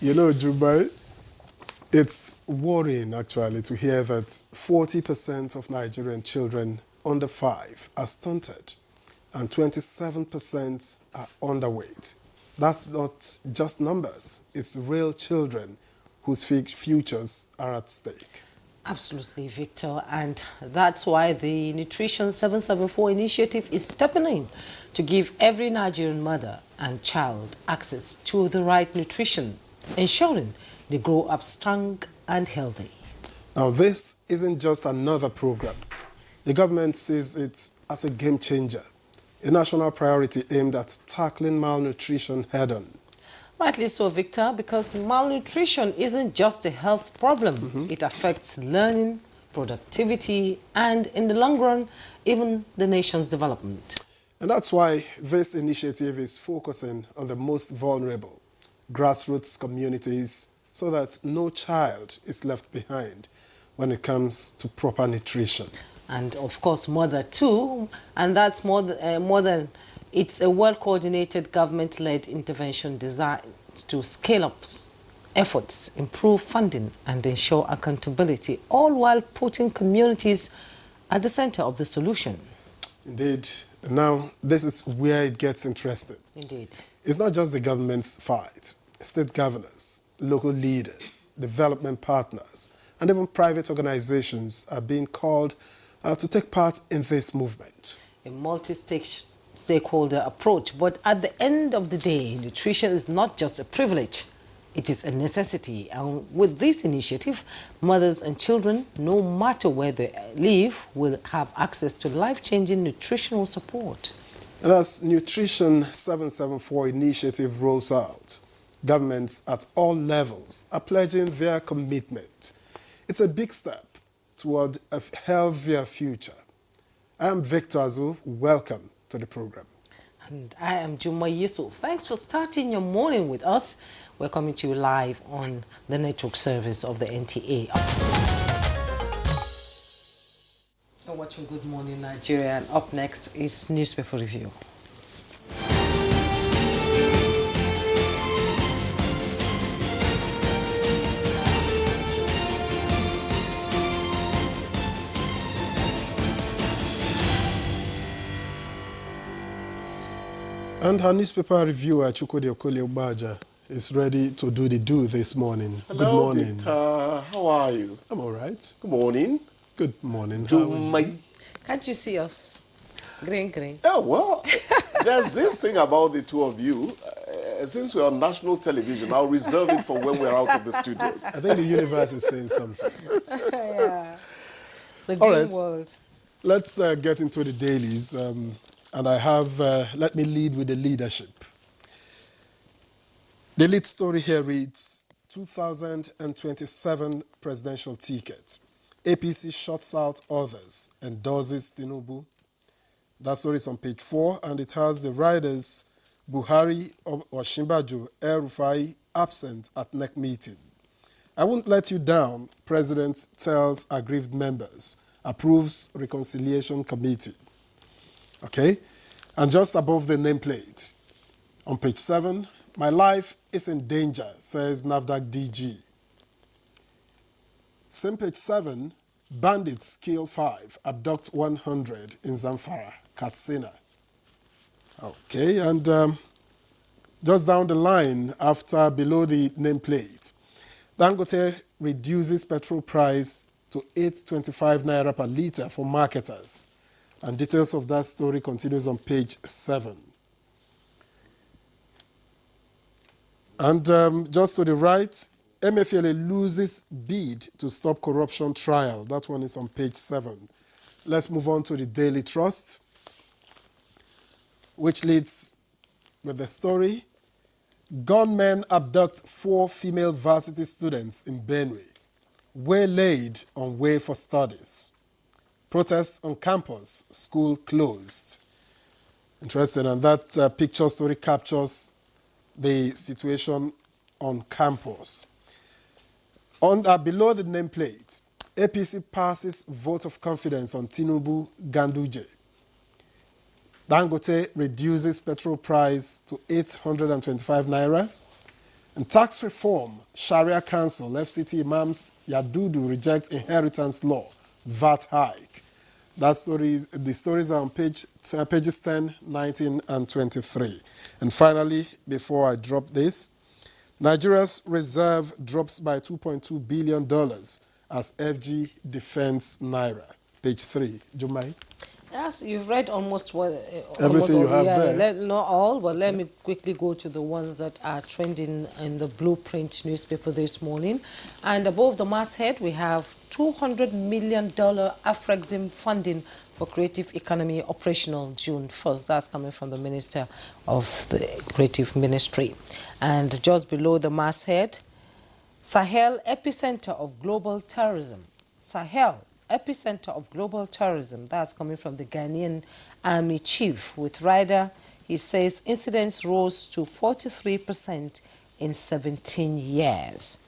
You know, Jubai, it's worrying actually to hear that 40% of Nigerian children under 5 are stunted and 27% are underweight. That's not just numbers, it's real children whose futures are at stake. Absolutely, Victor, and that's why the Nutrition 774 initiative is stepping in to give every Nigerian mother and child access to the right nutrition, ensuring they grow up strong and healthy. Now, this isn't just another program. The government sees it as a game changer, a national priority aimed at tackling malnutrition head-on. Rightly so, Victor, because malnutrition isn't just a health problem. It affects learning, productivity, and in the long run, even the nation's development. And that's why this initiative is focusing on the most vulnerable, grassroots communities, so that no child is left behind when it comes to proper nutrition. And of course, mother too, and that's more than it's a well-coordinated government-led intervention designed to scale up efforts, improve funding, and ensure accountability, all while putting communities at the center of the solution. Indeed. Now, this is where it gets interesting. Indeed. It's not just the government's fight. State governors, local leaders, development partners, and even private organizations are being called to take part in this movement. A multi-stakeholder approach, but at the end of the day, nutrition is not just a privilege, it is a necessity. And with this initiative, mothers and children, no matter where they live, will have access to life-changing nutritional support. And as Nutrition 774 initiative rolls out, governments at all levels are pledging their commitment. It's a big step toward a healthier future. I am Victor Azu. Welcome to the program. And I am Juma Yusuf. Thanks for starting your morning with us. We're coming to you live on the network service of the NTA. You're watching Good Morning Nigeria, and up next is Newspaper Review. And our newspaper reviewer, Chukwudi Obaja, is ready to do the do this morning. Hello, good morning. Victor. How are you? I'm all right. Good morning. Good morning. Can't you see us? Green. Oh, well, there's this thing about the two of you. Since we're on national television, I'll reserve it for when we're out of the studios. I think the universe is saying something. Yeah. It's a All green right. world. Let's get into the dailies. And I have, let me lead with the leadership. The lead story here reads, 2027 presidential ticket. APC shuts out others, endorses Tinubu. That story is on page 4, and it has the riders Buhari or Shimbajo, El-Rufai absent at NEC meeting. I won't let you down, President tells aggrieved members, approves reconciliation committee. Okay? And just above the nameplate, on page 7, my life is in danger, says NAFDAC DG. Same page 7, bandits kill 5, abduct 100 in Zamfara, Katsina. Okay, and just down the line, below the nameplate, Dangote reduces petrol price to 8.25 naira per litre for marketers. And details of that story continues on page 7. And just to the right, MFLA loses bid to stop corruption trial. That one is on page 7. Let's move on to the Daily Trust, which leads with the story. Gunmen abduct 4 female varsity students in Benue, waylaid on way for studies. Protest on campus, school closed. Interesting, and that picture story captures the situation on campus. Below the nameplate, APC passes vote of confidence on Tinubu Ganduje. Dangote reduces petrol price to 825 naira. And tax reform, Sharia Council, FCT Imams Yadudu reject inheritance law, VAT hike. The stories are on pages 10, 19, and 23. And finally, before I drop this, Nigeria's reserve drops by $2.2 billion as FG defends Naira. Page 3. Jumai? Yes, you've read almost what Everything you have yeah, there. not all, but let me quickly go to the ones that are trending in the Blueprint newspaper this morning. And above the masthead, we have $200 million Afrexim funding for creative economy operational June 1st. That's coming from the Minister of the Creative Ministry. And just below the masthead, Sahel epicenter of global terrorism. Sahel epicenter of global terrorism. That's coming from the Ghanaian Army Chief. With Ryder, he says incidents rose to 43% in 17 years.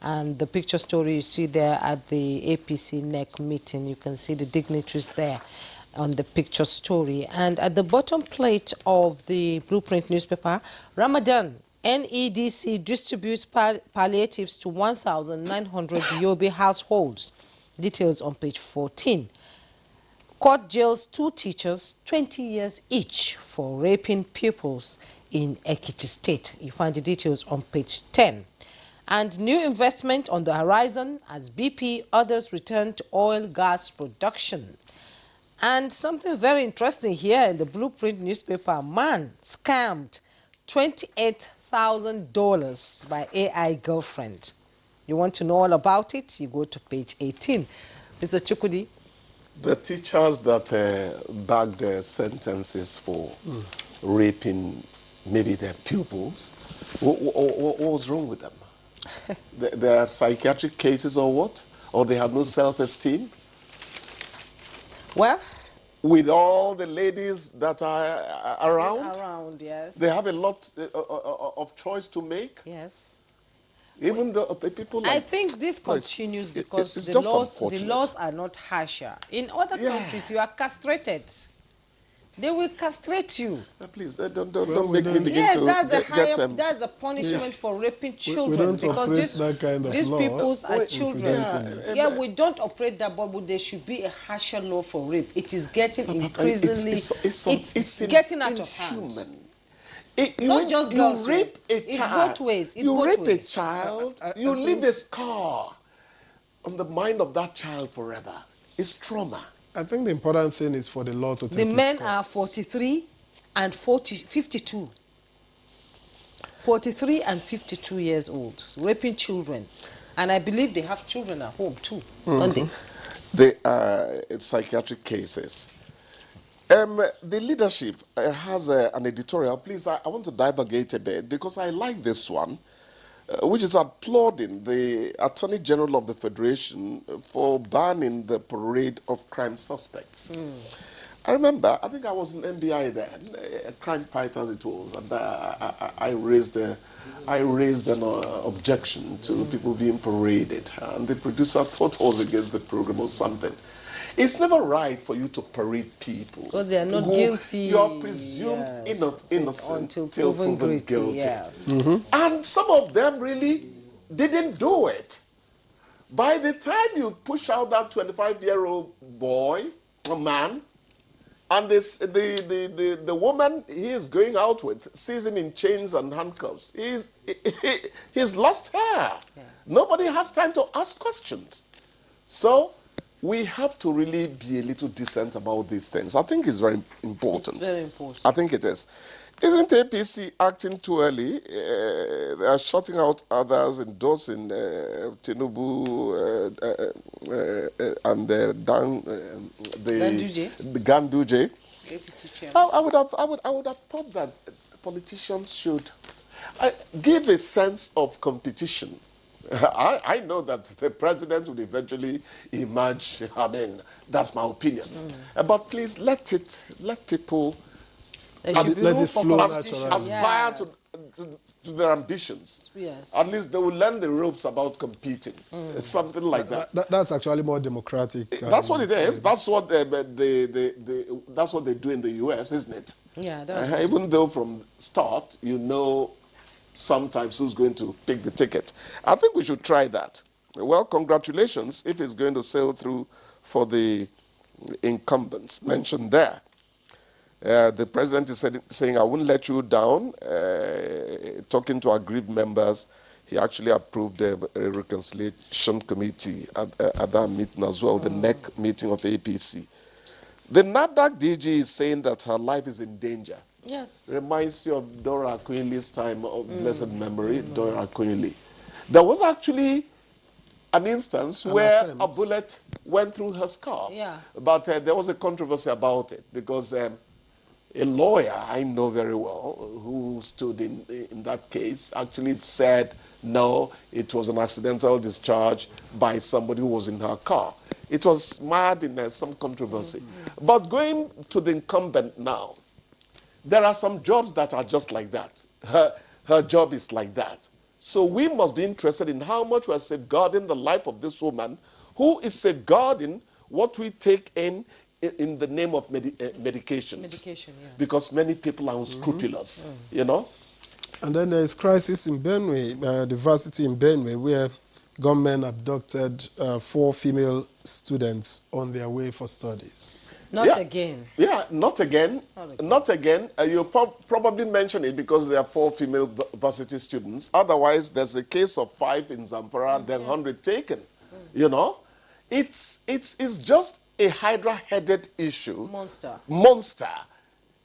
And the picture story you see there at the APC NEC meeting, you can see the dignitaries there on the picture story. And at the bottom plate of the Blueprint newspaper, Ramadan, NEDC distributes palliatives to 1,900 Yobe households. Details on page 14. Court jails 2 teachers 20 years each for raping pupils in Ekiti State. You find the details on page 10. And new investment on the horizon as BP others return to oil gas production. And something very interesting here in the Blueprint newspaper, man scammed $28,000 by AI girlfriend. You want to know all about it? You go to page 18. Mr. Chukudi. The teachers that bagged their sentences for raping maybe their pupils, what was wrong with them? There are psychiatric cases or what? Or they have no self-esteem? Well, with all the ladies that are around? Around, yes. They have a lot of choice to make? Yes. Even the people like... I think this continues because it's the just laws are not harsher. In other countries, you are castrated. They will castrate you. Please, don't make me begin to that's a punishment for raping children. Because these peoples are children. Yeah, we don't operate that, but there should be a harsher law for rape. It is getting increasingly... It's getting out of hand. Not just girls. You rape a child. It's both ways. You rape a child, you leave a scar on the mind of that child forever. It's trauma. I think the important thing is for the law to take the men its are course. 43 and 52. 43 and 52 years old, raping children. And I believe they have children at home too, don't they? They are psychiatric cases. The leadership has an editorial. Please, I want to divagate a bit because I like this one, which is applauding the Attorney General of the Federation for banning the parade of crime suspects. I remember, I think I was in NBI then, crime fighters it was, and I raised an objection to people being paraded, and the producer thought I was against the program or something. It's never right for you to parade people. Because they are not guilty. You are presumed innocent until proven guilty. Yes. And some of them really didn't do it. By the time you push out that 25-year-old boy, a man, and the woman he is going out with sees him in chains and handcuffs, he's lost her. Yeah. Nobody has time to ask questions. So we have to really be a little decent about these things. I think it's very important. It's very important. I think it is. Isn't APC acting too early? They are shutting out others, endorsing Tinubu and the Ganduje. APC chairman. I would have thought that politicians should give a sense of competition. I know that the president will eventually emerge. I mean, that's my opinion. But please let people let it flow naturally. Aspire to their ambitions. Yes. At least they will learn the ropes about competing. It's something like that. That's actually more democratic. That's what it is. That's what that's what they do in the US, isn't it? Yeah. Even though from start you know sometimes who's going to pick the ticket. I think we should try that. Well, congratulations if it's going to sail through for the incumbents mentioned there. The president is saying, I wouldn't let you down. Talking to aggrieved members, he actually approved a reconciliation committee at that meeting as well, the NEC meeting of APC. The NADAC DG is saying that her life is in danger. Yes. Reminds you of Dora Akunyili's time of blessed memory, Dora Akunyili. There was actually an instance where a bullet went through her skull. Yeah. But there was a controversy about it because a lawyer I know very well who stood in that case actually said, no, it was an accidental discharge by somebody who was in her car. It was mired in some controversy. But going to the incumbent now, there are some jobs that are just like that. Her job is like that. So we must be interested in how much we are safeguarding the life of this woman, who is safeguarding what we take in the name of medication. Medication, yeah. Because many people are unscrupulous, you know. And then there is crisis in Benue, the varsity in Benue, where gunmen abducted 4 female students on their way for studies. Not again. Yeah, not again. Not again. You probably mention it because there are 4 female varsity students. Otherwise, there's a case of 5 in Zamfara, then 100 taken. You know, it's just a hydra-headed issue. Monster.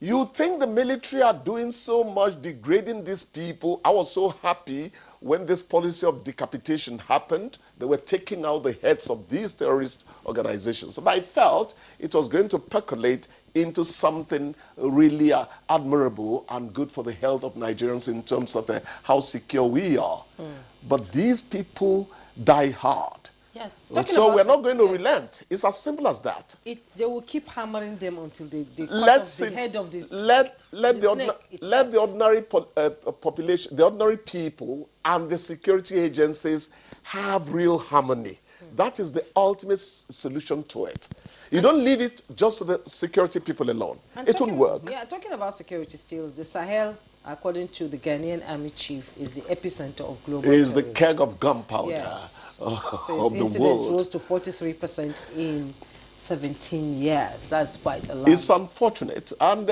You think the military are doing so much degrading these people. I was so happy when this policy of decapitation happened. They were taking out the heads of these terrorist organizations. And I felt it was going to percolate into something really admirable and good for the health of Nigerians in terms of how secure we are. But these people die hard. Yes. So we're not going to relent. It's as simple as that. They will keep hammering them until they cut off the head of the let the ordinary population, the ordinary people, and the security agencies have real harmony. That is the ultimate solution to it. You don't leave it just to the security people alone. It won't work. Yeah, talking about security still, the Sahel, according to the Ghanaian army chief, is the epicenter of global terrorism. It is the keg of gunpowder of the world. Rose to 43% in 17 years. That's quite a lot. It's unfortunate. And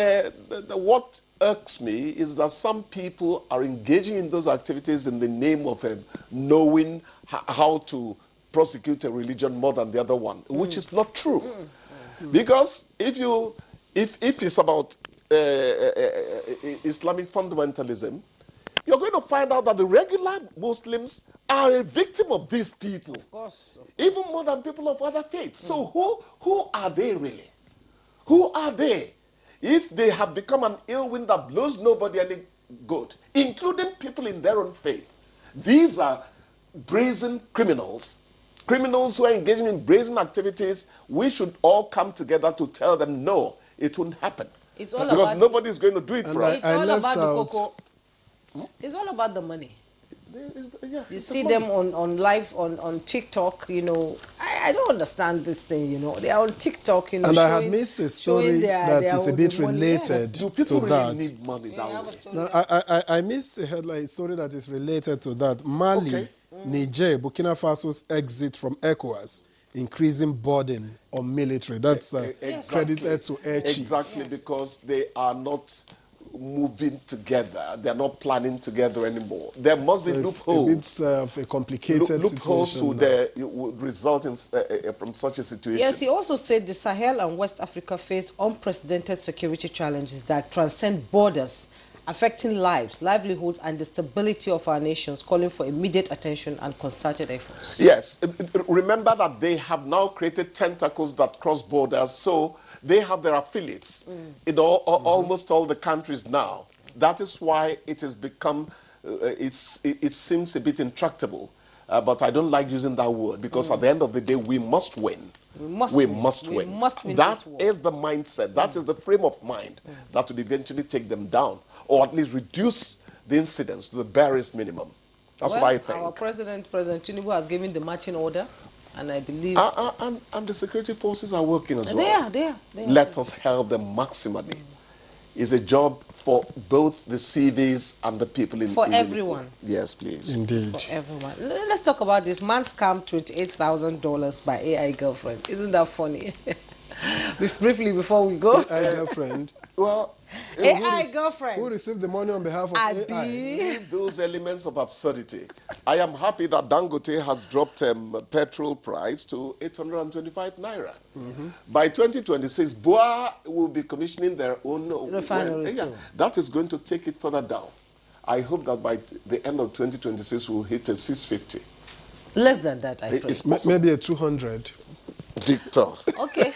what irks me is that some people are engaging in those activities in the name of knowing how to prosecute a religion more than the other one, which is not true. Because if it's about Islamic fundamentalism, you're going to find out that the regular Muslims are a victim of these people. Of course. Even more than people of other faiths. So who are they really? Who are they? If they have become an ill wind that blows nobody any good, including people in their own faith, these are brazen criminals. Criminals who are engaging in brazen activities. We should all come together to tell them, no, it won't happen. Because nobody is going to do it for us. It's all about the cocoa. It's all about the money. You see them on live on TikTok, you know. I don't understand this thing, you know. They are on TikTok, you know. And I had missed a story that is a bit related Do people to really that. need money that way? No, I missed a headline story that is related to that. Mali, Niger, Burkina Faso's exit from ECOWAS, increasing burden on military. That's credited to Air Chief. Exactly, because they are not moving together. They're not planning together anymore. There must be loopholes. It's a complicated loopholes situation. would result in, from such a situation. Yes, he also said the Sahel and West Africa face unprecedented security challenges that transcend borders, affecting lives, livelihoods, and the stability of our nations, calling for immediate attention and concerted efforts. Yes. Remember that they have now created tentacles that cross borders, so they have their affiliates in almost all the countries now. That is why it has become, it seems a bit intractable. But I don't like using that word because at the end of the day, we must win. We must win. That is the mindset. That is the frame of mind that would eventually take them down, or at least reduce the incidence to the barest minimum. That's what I think. Our President Tinubu, has given the marching order, and I believe... and the security forces are working as well. They are. Let us help them maximally. It's a job for both the CVs and the people in For in everyone. Yes, please. Indeed. For everyone. Let's talk about this. Man scammed $28,000 by AI girlfriend. Isn't that funny? Briefly before we go. AI girlfriend. Well, AI girlfriend. Who received the money on behalf of Abi. AI? leave those elements of absurdity. I am happy that Dangote has dropped petrol price to 825 naira. By 2026, BUA will be commissioning their own Refinery too. That is going to take it further down. I hope that by the end of 2026, we'll hit a 650. Less than that, I pray. It's possible. Maybe a 200. Victor. Okay.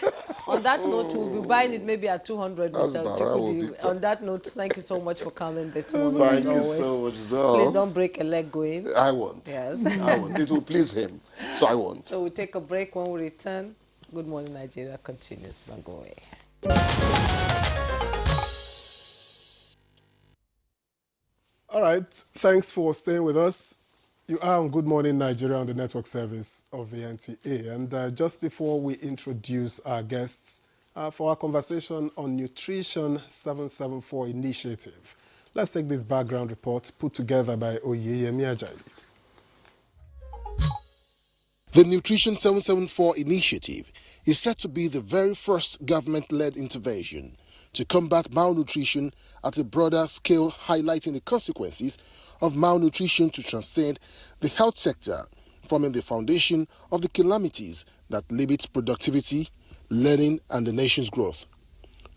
On that note, we'll be buying it maybe at 200. That's Mr. bravo, Chukudi. Victor. On that note, thank you so much for coming this morning. Thank as you always. so much, Zoe. Please don't break a leg going. I won't. Yes. I won't. It will please him. So I won't. So we take a break. When we return, Good Morning Nigeria continues. Don't go away. All right. Thanks for staying with us. You are on Good Morning Nigeria on the network service of the NTA. And just before we introduce our guests for our conversation on Nutrition 774 initiative, let's take this background report put together by Oyeyemi Ajayi. The Nutrition 774 initiative is said to be the very first government-led intervention to combat malnutrition at a broader scale, highlighting the consequences of malnutrition to transcend the health sector, forming the foundation of the calamities that limit productivity, learning, and the nation's growth.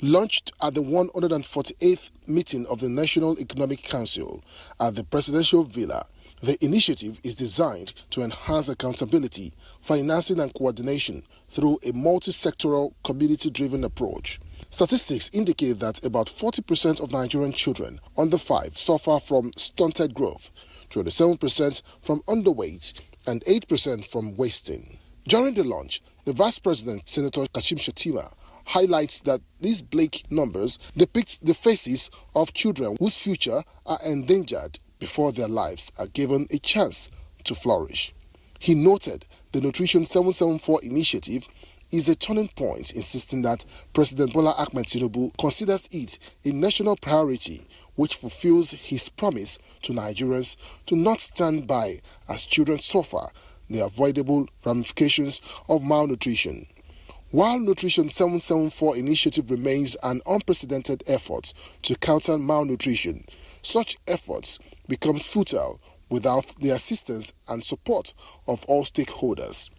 Launched at the 148th meeting of the National Economic Council at the Presidential Villa, the initiative is designed to enhance accountability, financing, and coordination through a multi-sectoral, community-driven approach. Statistics indicate that about 40% of Nigerian children under 5 suffer from stunted growth, 27% from underweight, and 8% from wasting. During the launch, the Vice President, Senator Kashim Shettima, highlights that these bleak numbers depict the faces of children whose future are endangered before their lives are given a chance to flourish. He noted the Nutrition 774 initiative is a turning point, insisting that President Bola Ahmed Tinubu considers it a national priority which fulfills his promise to Nigerians to not stand by as children suffer the avoidable ramifications of malnutrition. While Nutrition 774 initiative remains an unprecedented effort to counter malnutrition, such efforts becomes futile without the assistance and support of all stakeholders.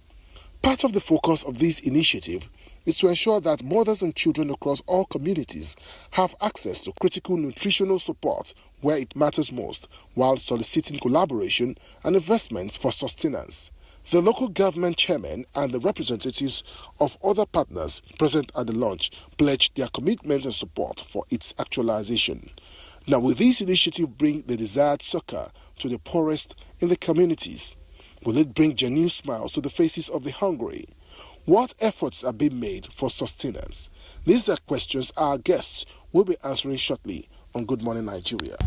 Part of the focus of this initiative is to ensure that mothers and children across all communities have access to critical nutritional support where it matters most, while soliciting collaboration and investments for sustenance. The local government chairman and the representatives of other partners present at the launch pledged their commitment and support for its actualization. Now, will this initiative bring the desired succor to the poorest in the communities? Will it bring genuine smiles to the faces of the hungry? What efforts are being made for sustenance? These are questions our guests will be answering shortly on Good Morning Nigeria.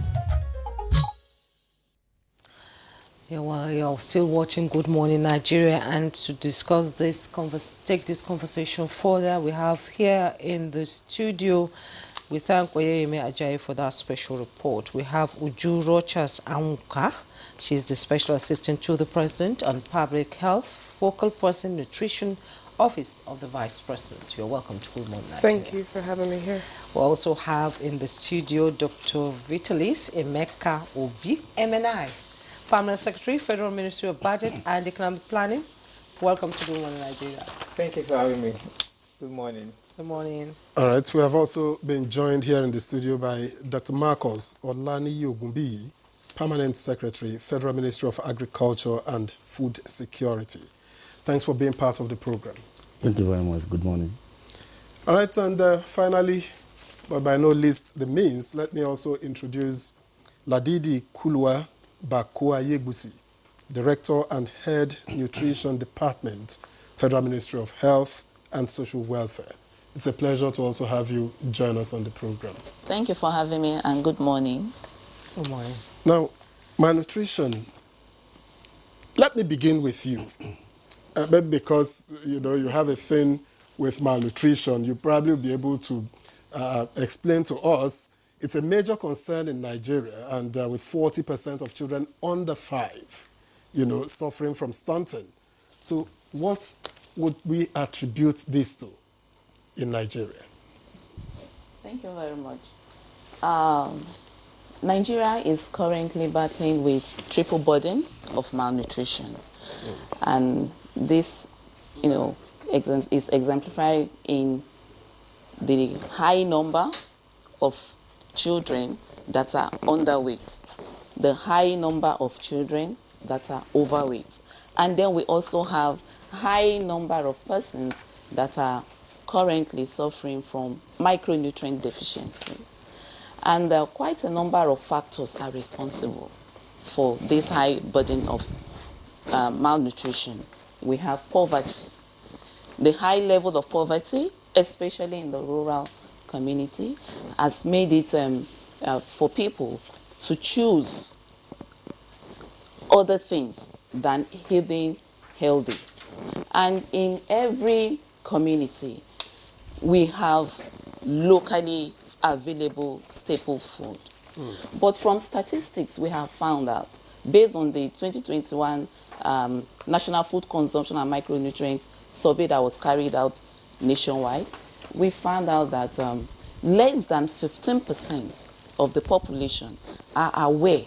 Yeah, well, you're still watching Good Morning Nigeria, and to discuss this, take this conversation further, we have here in the studio, we thank Oyeyemi Ajayi for that special report. We have Uju Rochas Anwuka. She's the Special Assistant to the President on Public Health, Focal Person Nutrition, Office of the Vice President. You're welcome to Good Morning Nigeria. Thank you for having me here. We also have in the studio Dr. Vitalis Emeka Obi, MNI, Permanent Secretary, Federal Ministry of Budget and Economic Planning. Welcome to Good Morning Nigeria. Thank you for having me. Good morning. Good morning. All right. We have also been joined here in the studio by Dr. Marcos Olani Ogumbi, Permanent Secretary, Federal Ministry of Agriculture and Food Security. Thanks for being part of the program. Thank you very much. Good morning. All right, and finally, but by no least the means, let me also introduce Ladidi Kulwa Bakua Yegusi, Director and Head Nutrition Department, Federal Ministry of Health and Social Welfare. It's a pleasure to also have you join us on the program. Thank you for having me, and good morning. Good morning. Now, malnutrition, let me begin with you. Maybe because, you have a thing with malnutrition, you probably will be able to explain to us, It's a major concern in Nigeria, and with 40% of children under 5, suffering from stunting. So what would we attribute this to in Nigeria? Thank you very much. Nigeria is currently battling with triple burden of malnutrition. And this, is exemplified in the high number of children that are underweight, the high number of children that are overweight. And then we also have high number of persons that are currently suffering from micronutrient deficiency. And quite a number of factors are responsible for this high burden of malnutrition. We have poverty. The high level of poverty, especially in the rural community, has made it for people to choose other things than eating healthy. And in every community, we have locally available staple food. But from statistics, we have found out, based on the 2021 National Food Consumption and Micronutrient Survey that was carried out nationwide, we found out that less than 15% of the population are aware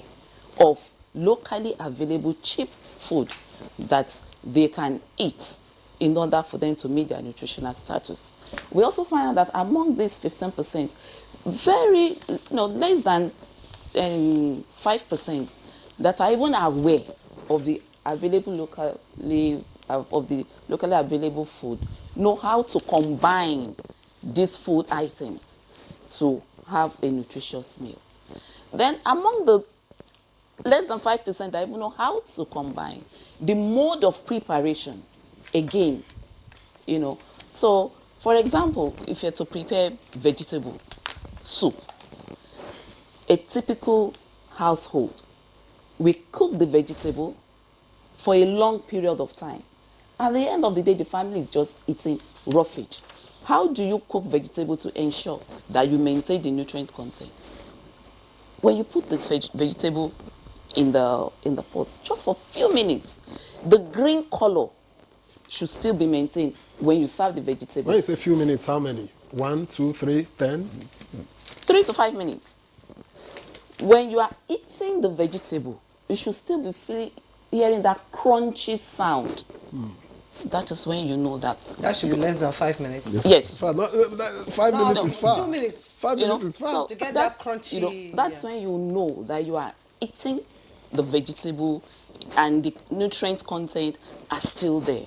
of locally available cheap food that they can eat in order for them to meet their nutritional status. We also find out that among these 15%, less than 5% that are even aware of the locally available food know how to combine these food items to have a nutritious meal. Then among the less than 5% that even know how to combine the mode of preparation, again, So, for example, if you're to prepare vegetable soup, a typical household, we cook the vegetable for a long period of time. At the end of the day, the family is just eating roughage. How do you cook vegetable to ensure that you maintain the nutrient content? When you put the vegetable in the pot, just for a few minutes, the green color should still be maintained when you serve the vegetable. When you say few minutes, how many? 1, 2, 3, 10? 3 to 5 minutes. When you are eating the vegetable, you should still be hearing that crunchy sound. That is when you know that. That should be less than 5 minutes. Yes. 5 minutes is far. 2 minutes. 5 minutes is far. So To get that crunchy. That's when you know that you are eating the vegetable and the nutrient content are still there.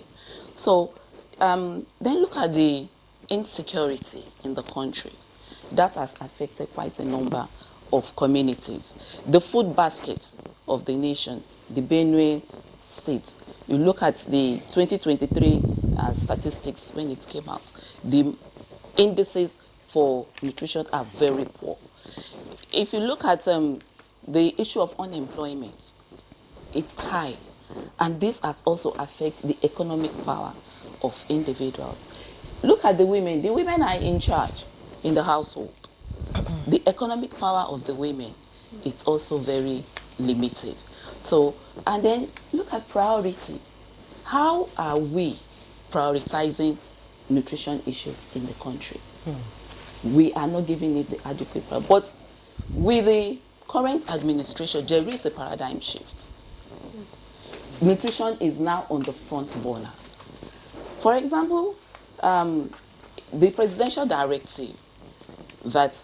So then look at the insecurity in the country. That has affected quite a number of communities. The food basket of the nation, the Benue State, you look at the 2023 statistics when it came out, the indices for nutrition are very poor. If you look at the issue of unemployment, it's high. And this has also affected the economic power of individuals. Look at the women. The women are in charge in the household. The economic power of the women is also very limited. So, and then look at priority. How are we prioritizing nutrition issues in the country? We are not giving it the adequate priority. But with the current administration, there is a paradigm shift. Nutrition is now on the front burner. For example, the presidential directive that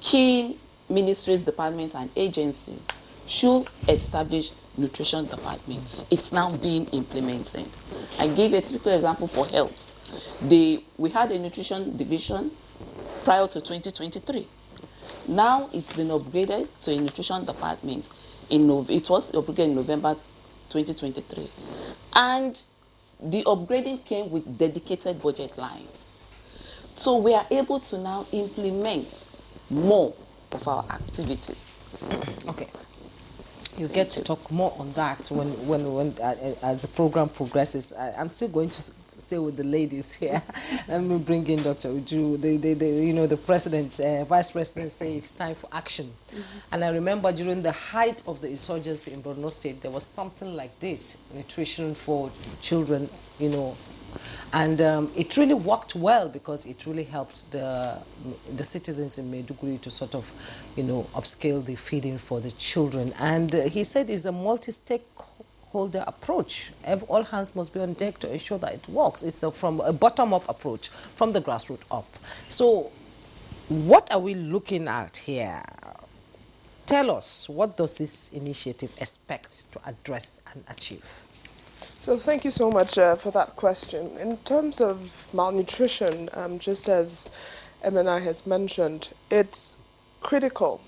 key ministries, departments, and agencies should establish nutrition department. It's now being implemented. I gave a typical example for health. We had a nutrition division prior to 2023. Now it's been upgraded to a nutrition department. It was upgraded in November 2023. And the upgrading came with dedicated budget lines. So we are able to now implement more of our activities. Okay. You get to talk more on that when as the program progresses. I'm still going to stay with the ladies here. Let me bring in Dr. Uju. The president, vice president say it's time for action. And I remember during the height of the insurgency in Borno State, there was something like this, nutrition for children, and it really worked well because it really helped the citizens in Maiduguri to sort of, upscale the feeding for the children. And he said it's a multi-stakeholder approach. All hands must be on deck to ensure that it works. It's from a bottom-up approach, from the grassroots up. So what are we looking at here? Tell us, what does this initiative expect to address and achieve? So thank you so much for that question. In terms of malnutrition, just as MNI has mentioned, it's critical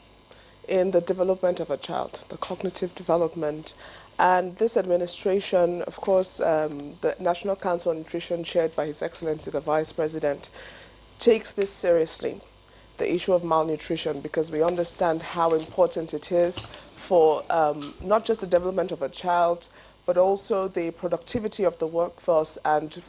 in the development of a child, the cognitive development. And this administration, of course, the National Council on Nutrition, chaired by His Excellency the Vice President, takes this seriously, the issue of malnutrition, because we understand how important it is for not just the development of a child, but also the productivity of the workforce and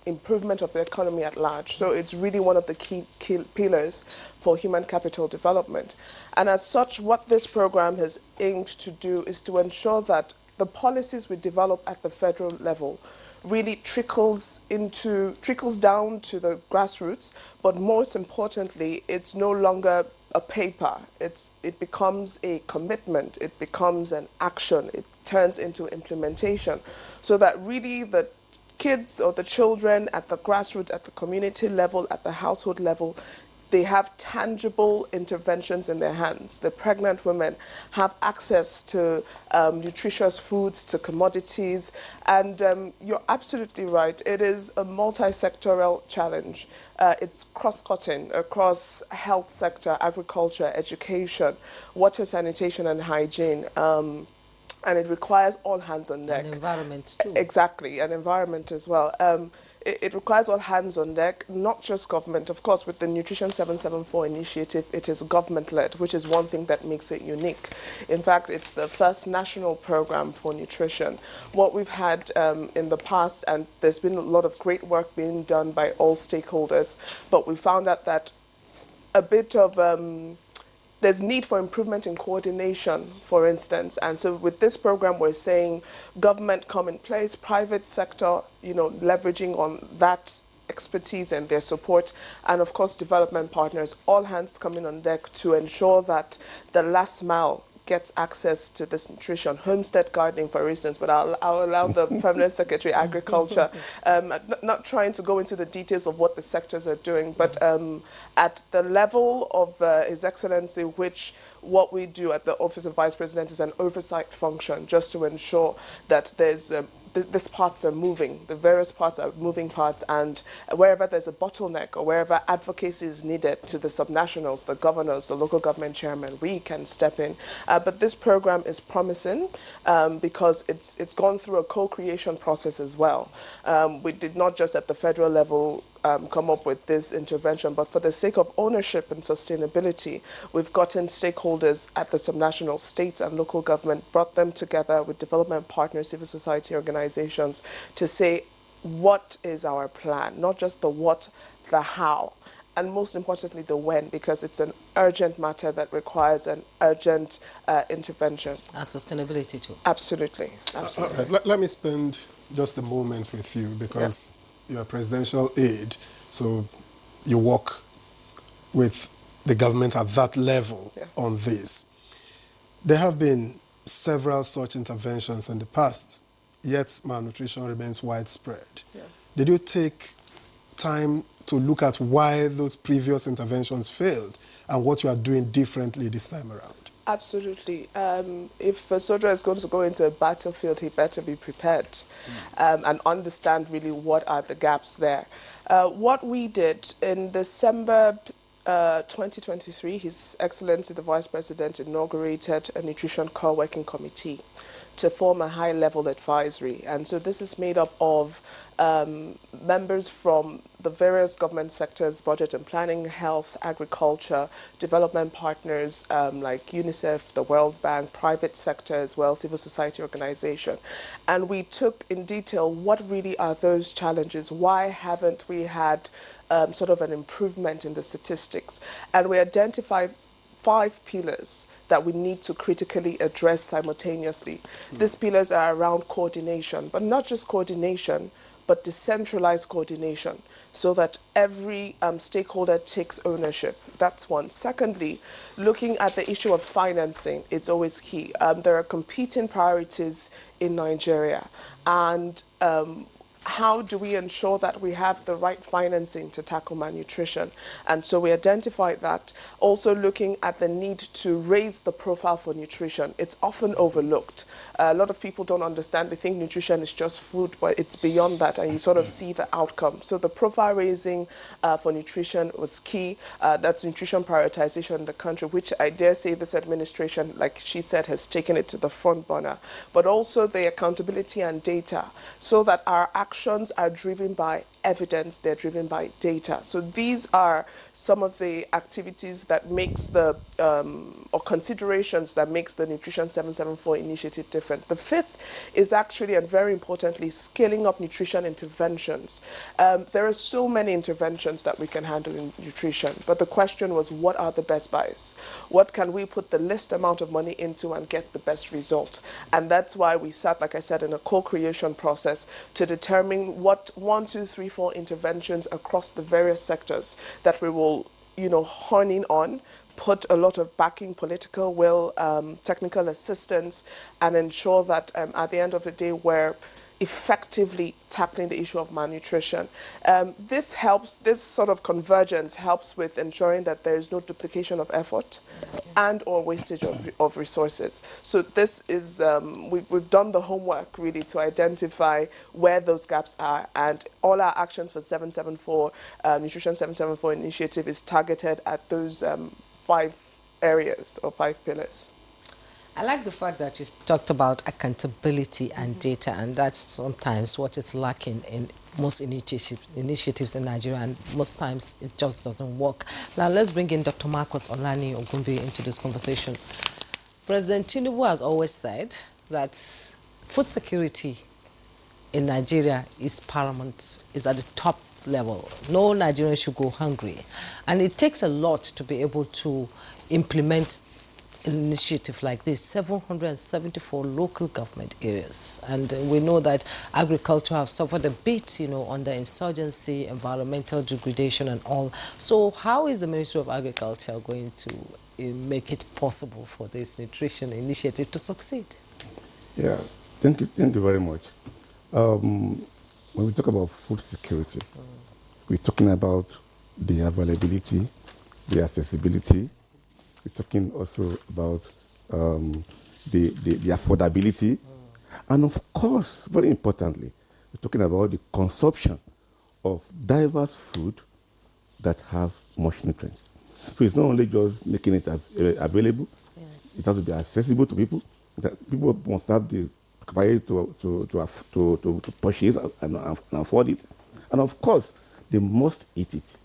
improvement of the economy at large. So it's really one of the key pillars for human capital development. And as such, what this program has aimed to do is to ensure that the policies we develop at the federal level really trickles down to the grassroots, but most importantly, it's no longer a paper. It becomes a commitment, it becomes an action, it turns into implementation, so that really the kids or the children at the grassroots, at the community level, at the household level, they have tangible interventions in their hands. The pregnant women have access to nutritious foods, to commodities, and you're absolutely right. It is a multi-sectoral challenge. It's cross-cutting across health sector, agriculture, education, water, sanitation, and hygiene. And it requires all hands on deck. And environment too. Exactly, and environment as well. It requires all hands on deck, not just government. Of course, with the Nutrition 774 initiative, it is government-led, which is one thing that makes it unique. In fact, it's the first national program for nutrition. What we've had in the past, and there's been a lot of great work being done by all stakeholders, but we found out that a bit of there's need for improvement in coordination, for instance. And so with this program, we're saying government come in place, private sector, leveraging on that expertise and their support, and of course development partners, all hands coming on deck to ensure that the last mile gets access to this nutrition. Homestead gardening, for instance, but I'll allow the Permanent Secretary Agriculture, not trying to go into the details of what the sectors are doing, but at the level of His Excellency, what we do at the Office of Vice President is an oversight function, just to ensure that there's these parts are moving, the various parts are moving parts, and wherever there's a bottleneck or wherever advocacy is needed to the subnationals, the governors, the local government chairman, we can step in. But this program is promising because it's gone through a co-creation process as well. We did not just at the federal level come up with this intervention, but for the sake of ownership and sustainability, we've gotten stakeholders at the subnational, states and local government, brought them together with development partners, civil society organizations, to say what is our plan, not just the what, the how, and most importantly the when, because it's an urgent matter that requires an urgent intervention. And sustainability too. Absolutely. All right. Let me spend just a moment with you, because you're a presidential aide, so you work with the government at that level on this. There have been several such interventions in the past, yet malnutrition remains widespread. Yeah. Did you take time to look at why those previous interventions failed and what you are doing differently this time around? Absolutely. If a soldier is going to go into a battlefield, he better be prepared and understand really what are the gaps there. What we did in December 2023, His Excellency the Vice President inaugurated a Nutrition Core Working Committee to form a high-level advisory. And so this is made up of members from the various government sectors: budget and planning, health, agriculture, development partners like UNICEF, the World Bank, private sector as well, civil society organization. And we took in detail what really are those challenges. Why haven't we had sort of an improvement in the statistics? And we identified 5 pillars that we need to critically address simultaneously. These pillars are around coordination, but not just coordination, but decentralized coordination, so that every stakeholder takes ownership. That's one. Secondly, looking at the issue of financing, it's always key. There are competing priorities in Nigeria, and how do we ensure that we have the right financing to tackle malnutrition? And so we identified that. Also looking at the need to raise the profile for nutrition. It's often overlooked. A lot of people don't understand. They think nutrition is just food, but it's beyond that, and you sort of see the outcome. So the profile raising for nutrition was key. That's nutrition prioritization in the country, which I dare say this administration, like she said, has taken it to the front burner. But also the accountability and data, so that our actions are driven by evidence, they're driven by data. So these are some of the activities that makes the, or considerations that makes the Nutrition 774 initiative different. The 5th is actually, and very importantly, scaling up nutrition interventions. There are so many interventions that we can handle in nutrition, but the question was, what are the best buys? What can we put the least amount of money into and get the best result? And that's why we sat, like I said, in a co-creation process to determine what 1, 2, 3, 4 interventions across the various sectors that we will, hone in on, put a lot of backing, political will, technical assistance, and ensure that at the end of the day we're effectively tackling the issue of malnutrition. This sort of convergence helps with ensuring that there is no duplication of effort and or wastage of resources. So this is, we've done the homework really to identify where those gaps are, and all our actions for 774, Nutrition 774 initiative is targeted at those 5 areas or 5 pillars. I like the fact that you talked about accountability and data, and that's sometimes what is lacking in most initiatives in Nigeria, and most times it just doesn't work. Now let's bring in Dr. Marcus Olani Ogumbe into this conversation. President Tinubu has always said that food security in Nigeria is paramount, is at the top level. No Nigerian should go hungry. And it takes a lot to be able to implement initiative like this, 774 local government areas. And we know that agriculture have suffered a bit, under insurgency, environmental degradation and all. So how is the Ministry of Agriculture going to make it possible for this nutrition initiative to succeed? Yeah, thank you very much. When we talk about food security, we're talking about the availability, the accessibility. We're talking also about the affordability. And of course, very importantly, we're talking about the consumption of diverse food that have much nutrients. So it's not only just making it available, yes. It has to be accessible to people. People must have the capacity to purchase and afford it. And of course, they must eat it.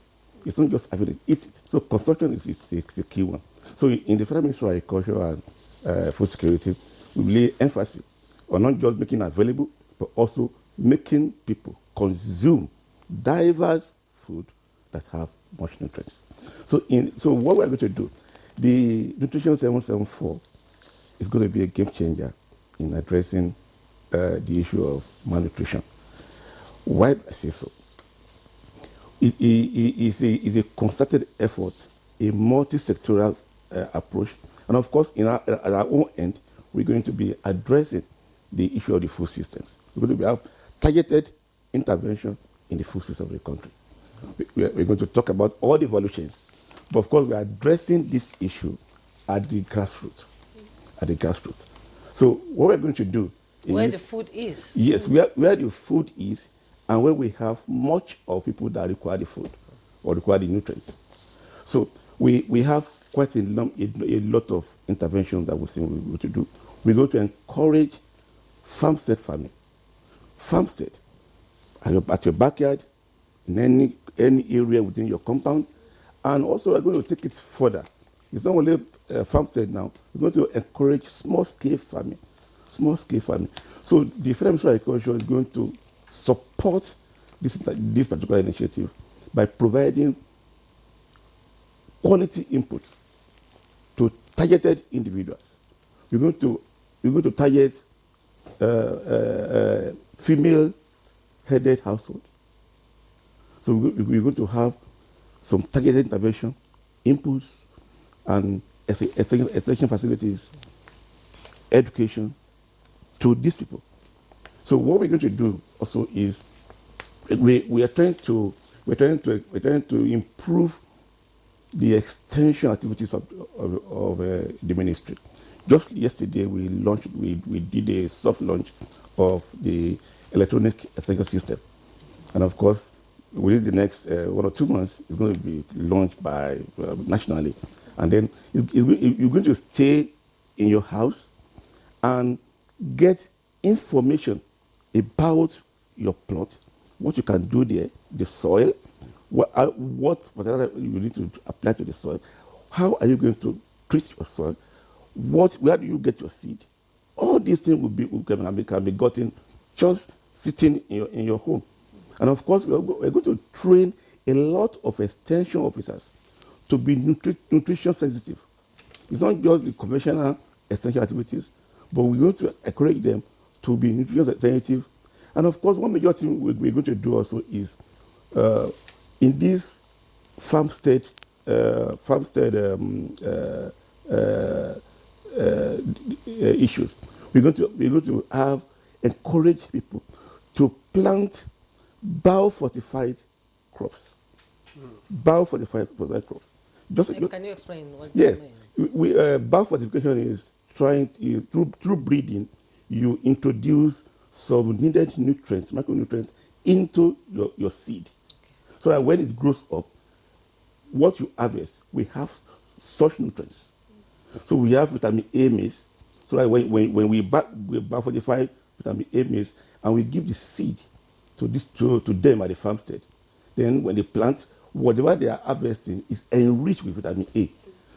It's not just having it, eat it. So consumption is a key one. So in the Federal Ministry of Agriculture and Food Security, we lay emphasis on not just making it available, but also making people consume diverse food that have much nutrients. So what we're going to do, the Nutrition 774 is going to be a game changer in addressing the issue of malnutrition. Why do I say so? It is a concerted effort, a multi-sectoral approach. And of course, at our own end, we're going to be addressing the issue of the food systems. We're going to have targeted intervention in the food system of the country. We're going to talk about all the evolutions. But of course, we're addressing this issue at the grassroots. So what we're going to do is... Where the food is. Yes, where the food is, and where we have much of people that require the food or require the nutrients. So we have quite a lot of interventions that we're going to do. We're going to encourage farmstead farming. Farmstead at your backyard, in any area within your compound, and also we're going to take it further. It's not only farmstead now. We're going to encourage small-scale farming. Small-scale farming. So the Federal Ministry of Agriculture is going to support this particular initiative by providing quality inputs to targeted individuals. We're going to target female-headed households. So we're going to have some targeted intervention, inputs, and extension facilities, education to these people. So what we're going to do also is we are trying to improve the extension activities of the ministry. Just yesterday, we did a soft launch of the electronic extension system, and of course, within the next 1 or 2 months, it's going to be launched by nationally, and then you're going to stay in your house and get information about your plot, what you can do there, the soil, whatever you need to apply to the soil, how are you going to treat your soil, where do you get your seed? All these things can be gotten just sitting in your home. And of course, we're going to train a lot of extension officers to be nutrition sensitive. It's not just the conventional extension activities, but we're going to encourage them to be nutrition sensitive. And of course, one major thing we're going to do also is in these farmstead issues, we're going to encourage people to plant biofortified crops. Biofortified crops. Can you explain what yes, that means? biofortification is through breeding, you introduce some needed nutrients, micronutrients, into your seed. Okay. So that when it grows up, what you harvest, we have such nutrients. So we have vitamin A maize, so that when we biofortify vitamin A maize, and we give the seed to them at the farmstead, then when they plant, whatever they are harvesting is enriched with vitamin A.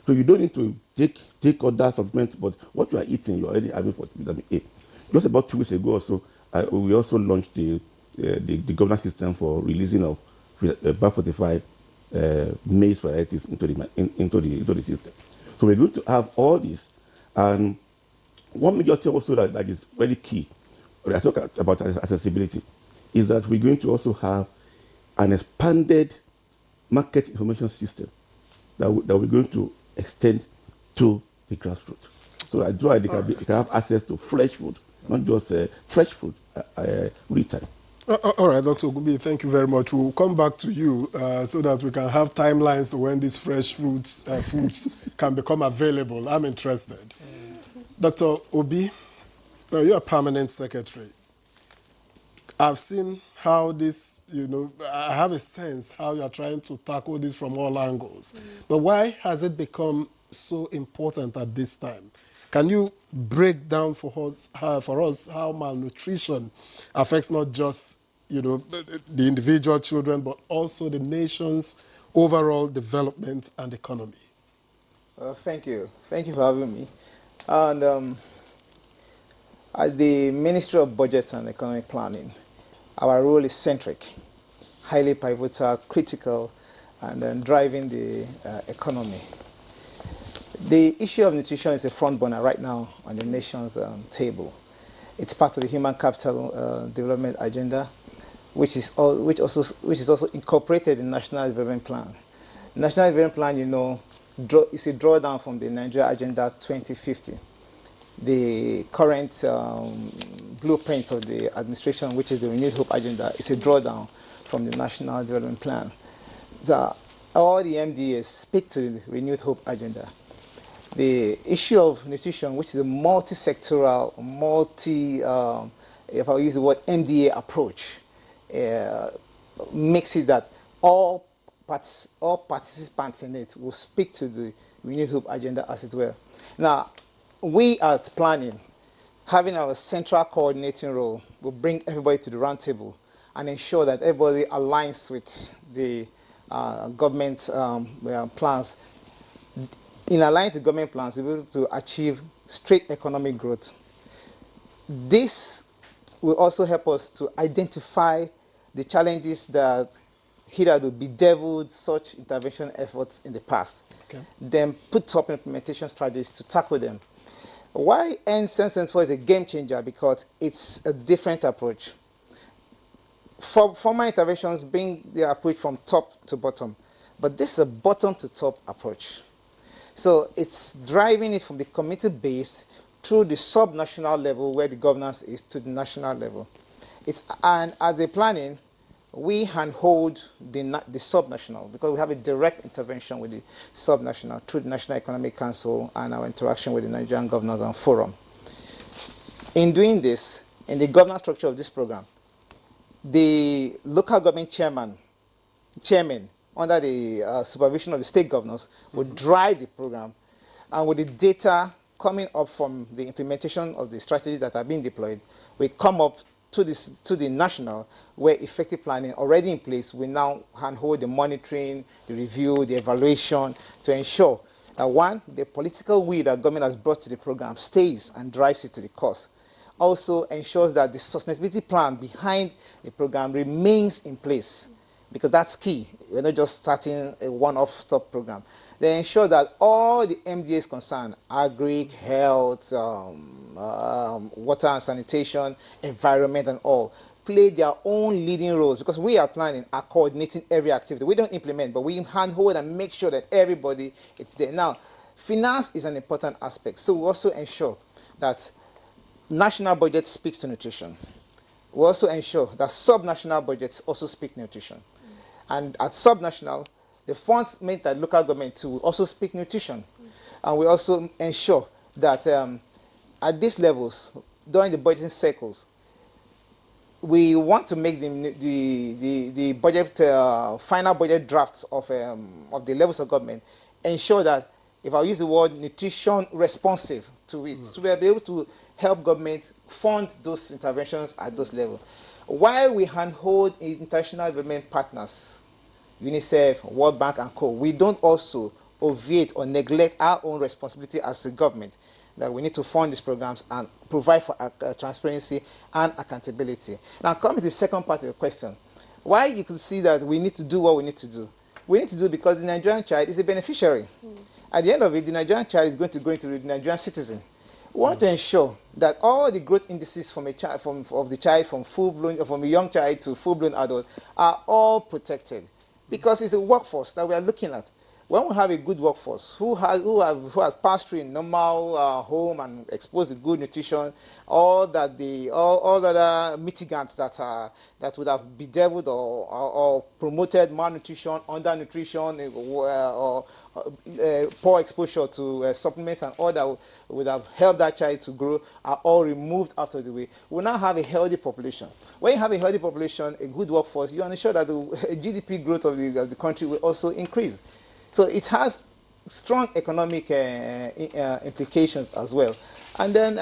So you don't need to take other supplements, but what you are eating, you're already having for vitamin A. Just about 2 weeks ago or so, we also launched the governance system for releasing of biofortified maize varieties into the system. So we're going to have all this, and one major thing also that is very key when I talk about accessibility is that we're going to also have an expanded market information system that we're going to extend to the grassroots. So that they can have access to fresh food, not just fresh food real time. All right, Dr. Ogubi, thank you very much. We'll come back to you so that we can have timelines to when these fresh foods can become available. I'm interested. Dr. Obi, you're a permanent secretary. I've seen how this, I have a sense how you're trying to tackle this from all angles. But why has it become so important at this time? Can you break down for us how malnutrition affects not just the individual children, but also the nation's overall development and economy? Thank you for having me. And at the Ministry of Budget and Economic Planning, our role is centric, highly pivotal, critical, and driving the economy. The issue of nutrition is a front burner right now on the nation's table. It's part of the Human Capital Development Agenda, which is also incorporated in National Development Plan. National Development Plan, is a drawdown from the Nigeria Agenda 2050. The current blueprint of the administration, which is the Renewed Hope Agenda, is a drawdown from the National Development Plan. All the MDAs speak to the Renewed Hope Agenda. The issue of nutrition, which is a multi-sectoral, if I use the word MDA approach, makes it that all participants in it will speak to the Renewed Hope Agenda as it were. Now, we at planning having our central coordinating role will bring everybody to the round table and ensure that everybody aligns with the government plans. In aligning to government plans, we'll be able to achieve straight economic growth. This will also help us to identify the challenges that hitherto bedeviled such intervention efforts in the past, then put up implementation strategies to tackle them. Why N774 is a game changer? Because it's a different approach. Former interventions being the approach from top to bottom, but this is a bottom to top approach. So it's driving it from the community-based through the sub-national level where the governance is to the national level. And at the planning, we handhold the sub-national because we have a direct intervention with the sub-national through the National Economic Council and our interaction with the Nigerian Governors and Forum. In doing this, in the governance structure of this program, the local government chairman under the supervision of the state governors will drive the program, and with the data coming up from the implementation of the strategies that are being deployed, we come up to the national, where effective planning already in place, we now handhold the monitoring, the review, the evaluation to ensure that one, the political will that government has brought to the program stays and drives it to the course. Also ensures that the sustainability plan behind the program remains in place, because that's key. We're not just starting a one-off sub-program. They ensure that all the MDAs concerned, agri, health, water and sanitation, environment and all, play their own leading roles, because we are planning, are coordinating every activity. We don't implement, but we handhold and make sure that everybody is there. Now, finance is an important aspect, so we also ensure that national budget speaks to nutrition. We also ensure that sub-national budgets also speak nutrition. And at sub-national, the funds made at local government too will also speak nutrition. And we also ensure that at these levels, during the budgeting cycles, we want to make the budget, final budget drafts of the levels of government, ensure that, if I use the word nutrition responsive to it, to be able to help government fund those interventions at those levels. While we handhold international development partners, UNICEF, World Bank and co, we don't also obviate or neglect our own responsibility as a government, that we need to fund these programs and provide for transparency and accountability. Now, coming to the second part of your question, why you can see that we need to do what we need to do. We need to do because the Nigerian child is a beneficiary. At the end of it, the Nigerian child is going to go into the Nigerian citizen. We want to ensure that all the growth indices from a child, of the child from full-blown, from a young child to full-blown adult, are all protected, because it's a workforce that we are looking at. When we have a good workforce who has passed through a normal home and exposed to good nutrition, all other mitigants that would have bedeviled or promoted malnutrition, undernutrition, or poor exposure to supplements and all that would have helped that child to grow, are all removed out of the way. We now have a healthy population. When you have a healthy population, a good workforce, you ensure that the GDP growth of the country will also increase. So it has strong economic implications as well. And then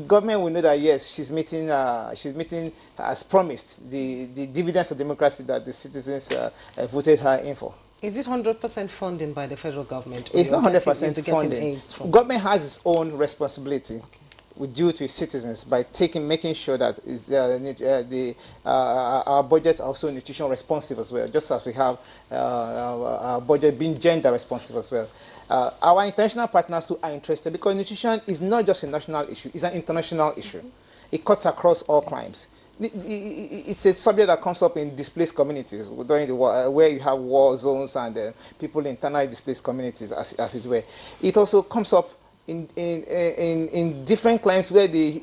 government will know that, yes, she's meeting as promised the dividends of democracy that the citizens voted her in for. Is it 100% funding by the federal government? It's not 100% funding. Government has its own responsibility. Okay. Due to its citizens by making sure that our budgets are also nutrition responsive as well, just as we have our budget being gender responsive as well. Our international partners who are interested, because nutrition is not just a national issue, it's an international issue. It cuts across all climes. It's a subject that comes up in displaced communities during the war, where you have war zones and people in internally displaced communities, as it were. It also comes up in different climes where the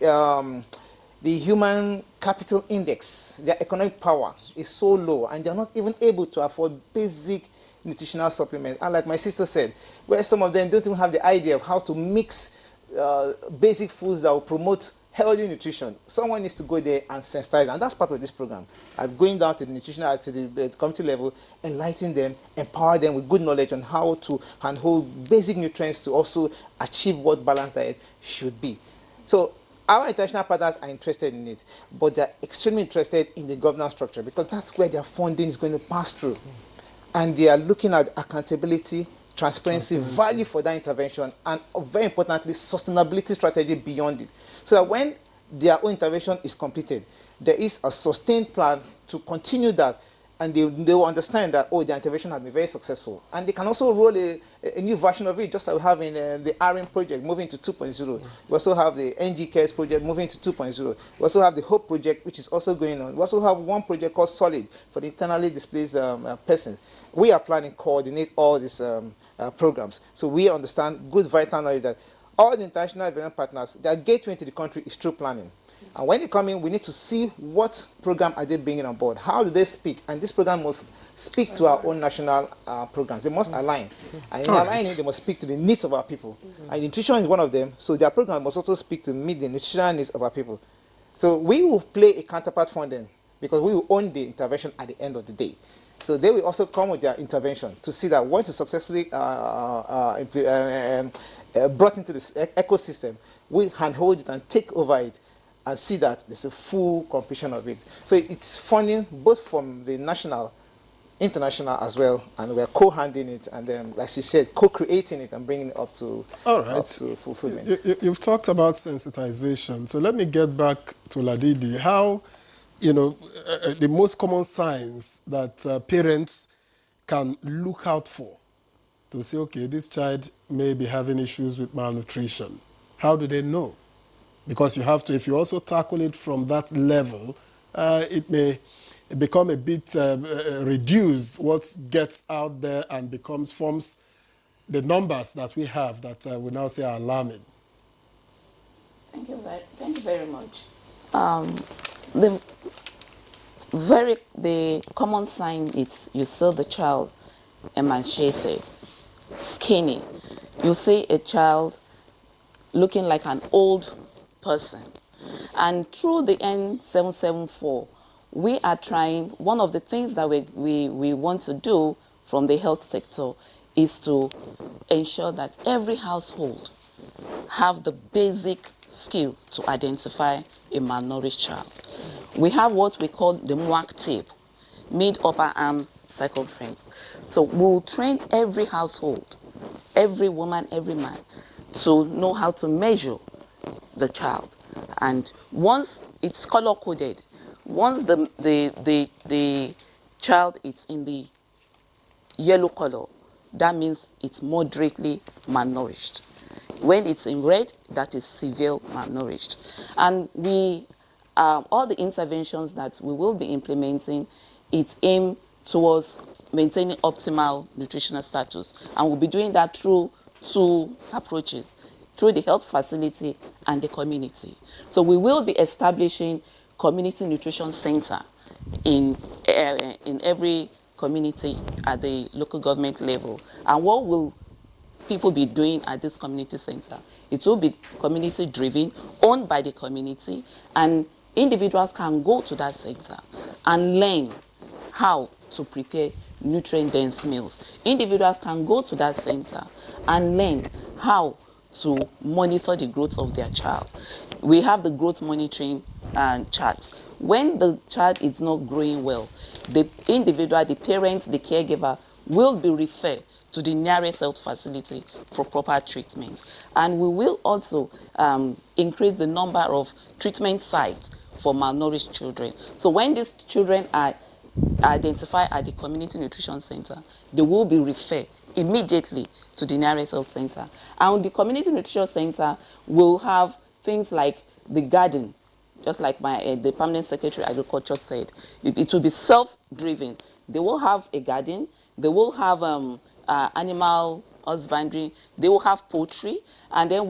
human capital index, their economic power is so low, and they're not even able to afford basic nutritional supplements. And like my sister said, where some of them don't even have the idea of how to mix basic foods that will promote healthy nutrition. Someone needs to go there and sensitize, and that's part of this program. Going down to the nutritional, to the community level, enlighten them, empower them with good knowledge on how to handhold basic nutrients to also achieve what balanced diet should be. So our international partners are interested in it, but they're extremely interested in the governance structure because that's where their funding is going to pass through. And they are looking at accountability, transparency, value for that intervention, and very importantly, sustainability strategy beyond it. So that when their own intervention is completed, there is a sustained plan to continue that, and they will understand that, oh, their intervention has been very successful. And they can also roll a new version of it, just like we have in the RM project, moving to 2.0. We also have the NG Cares project, moving to 2.0. We also have the Hope project, which is also going on. We also have one project called Solid for the internally displaced persons. We are planning to coordinate all these programs. So we understand good vital knowledge that all the international development partners, their gateway into the country is through planning. And when they come in, we need to see what program are they bringing on board. How do they speak? And this program must speak to our own national programs. They must align. And in aligning, they must speak to the needs of our people. And nutrition is one of them. So their program must also speak to meet the nutritional needs of our people. So we will play a counterpart funding because we will own the intervention at the end of the day. So they will also come with their intervention to see that once it's successfully brought into this ecosystem, we handhold it and take over it and see that there's a full completion of it. So it's funding both from the national, international as well, and we're co-handling it, and then, like she said, co-creating it and bringing it up to, up to fulfillment. You've talked about sensitization, so let me get back to Ladidi. How, the most common signs that parents can look out for to say, okay, this child may be having issues with malnutrition. How do they know? Because you have to, if you also tackle it from that level, it may become a bit reduced, what gets out there and forms the numbers that we have that we now say are alarming. Thank you very much. The common sign is you see the child emaciated, skinny. You see a child looking like an old person. And through the N774, we are trying, one of the things that we want to do from the health sector is to ensure that every household have the basic skill to identify a malnourished child. We have what we call the MWAC tape, mid-upper arm circumference. So we'll train every household, every woman, every man, to know how to measure the child. And once it's color-coded, once the child is in the yellow color, that means it's moderately malnourished. When it's in red, that is severe malnourished. And we, all the interventions that we will be implementing, it's aimed towards maintaining optimal nutritional status. And we'll be doing that through two approaches, through the health facility and the community. So we will be establishing community nutrition center in every community at the local government level. And what will people be doing at this community center? It will be community driven, owned by the community, and individuals can go to that center and learn how to prepare nutrient-dense meals. Individuals can go to that center and learn how to monitor the growth of their child. We have the growth monitoring charts. When the child is not growing well, the individual, the parents, the caregiver will be referred to the nearest health facility for proper treatment. And we will also increase the number of treatment sites for malnourished children. So when these children are identified at the community nutrition center, they will be referred immediately to the nearest health center. And the community nutrition center will have things like the garden, just like the permanent secretary agriculture said. It will be self-driven. They will have a garden. They will have animal husbandry. They will have poultry. And then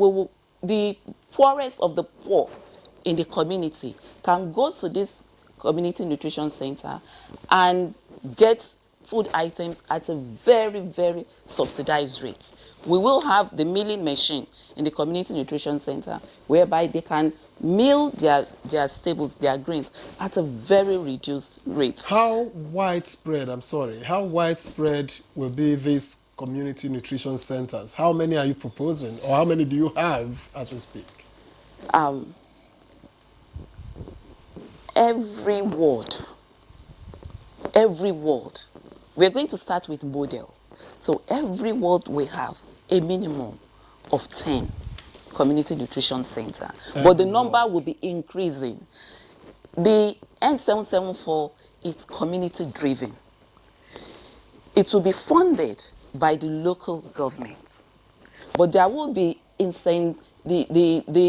the poorest of the poor in the community can go to this community nutrition center and get food items at a very, very subsidized rate. We will have the milling machine in the community nutrition center whereby they can mill their staples, their grains at a very reduced rate. How widespread will be these community nutrition centers? How many are you proposing, or how many do you have as we speak? every ward, we're going to start with model. So every ward we have a minimum of 10 community nutrition center, but the number will be increasing. The N774 is community driven. It will be funded by the local government, but there will be the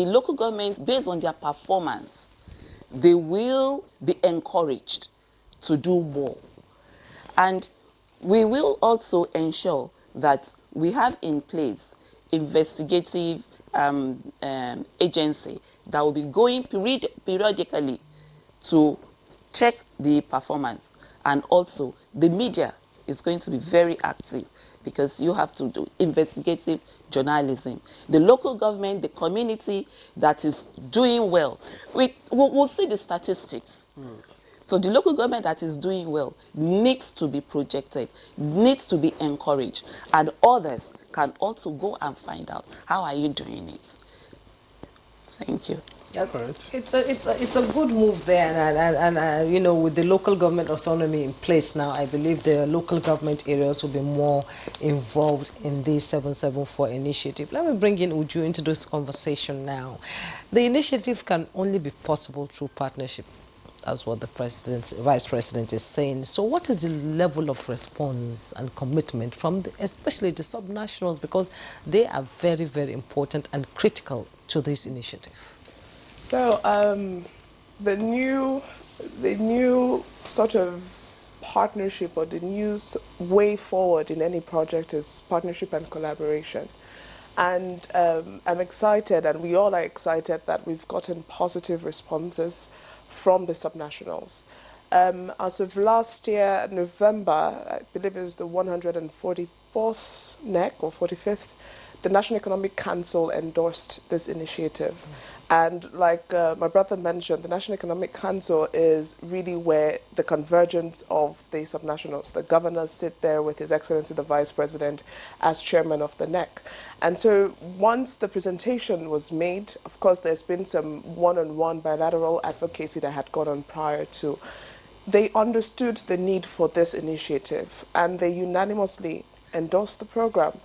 local government, based on their performance, they will be encouraged to do more. And we will also ensure that we have in place investigative agency that will be going periodically to check the performance. And also the media is going to be very active, because you have to do investigative journalism. The local government, the community that is doing well, we'll see the statistics. So the local government that is doing well needs to be projected, needs to be encouraged, and others can also go and find out, how are you doing it? Thank you. Yes, Right. it's a good move there, and you know, with the local government autonomy in place now, I believe the local government areas will be more involved in this 774 initiative. Let me bring in Uju into this conversation now. The initiative can only be possible through partnership. That's what the vice president is saying. So what is the level of response and commitment from especially the subnationals, because they are very, very important and critical to this initiative? So the new sort of partnership, or the new way forward in any project, is partnership and collaboration. And I'm excited, and we all are excited, that we've gotten positive responses from the subnationals. As of last year, November, I believe it was the 144th NEC or 45th, the National Economic Council endorsed this initiative. And like my brother mentioned, the National Economic Council is really where the convergence of the subnationals, the governors sit there with His Excellency the Vice President as chairman of the NEC. And so once the presentation was made, of course, there's been some one-on-one bilateral advocacy that had gone on prior to. They understood the need for this initiative, and they unanimously endorsed the program.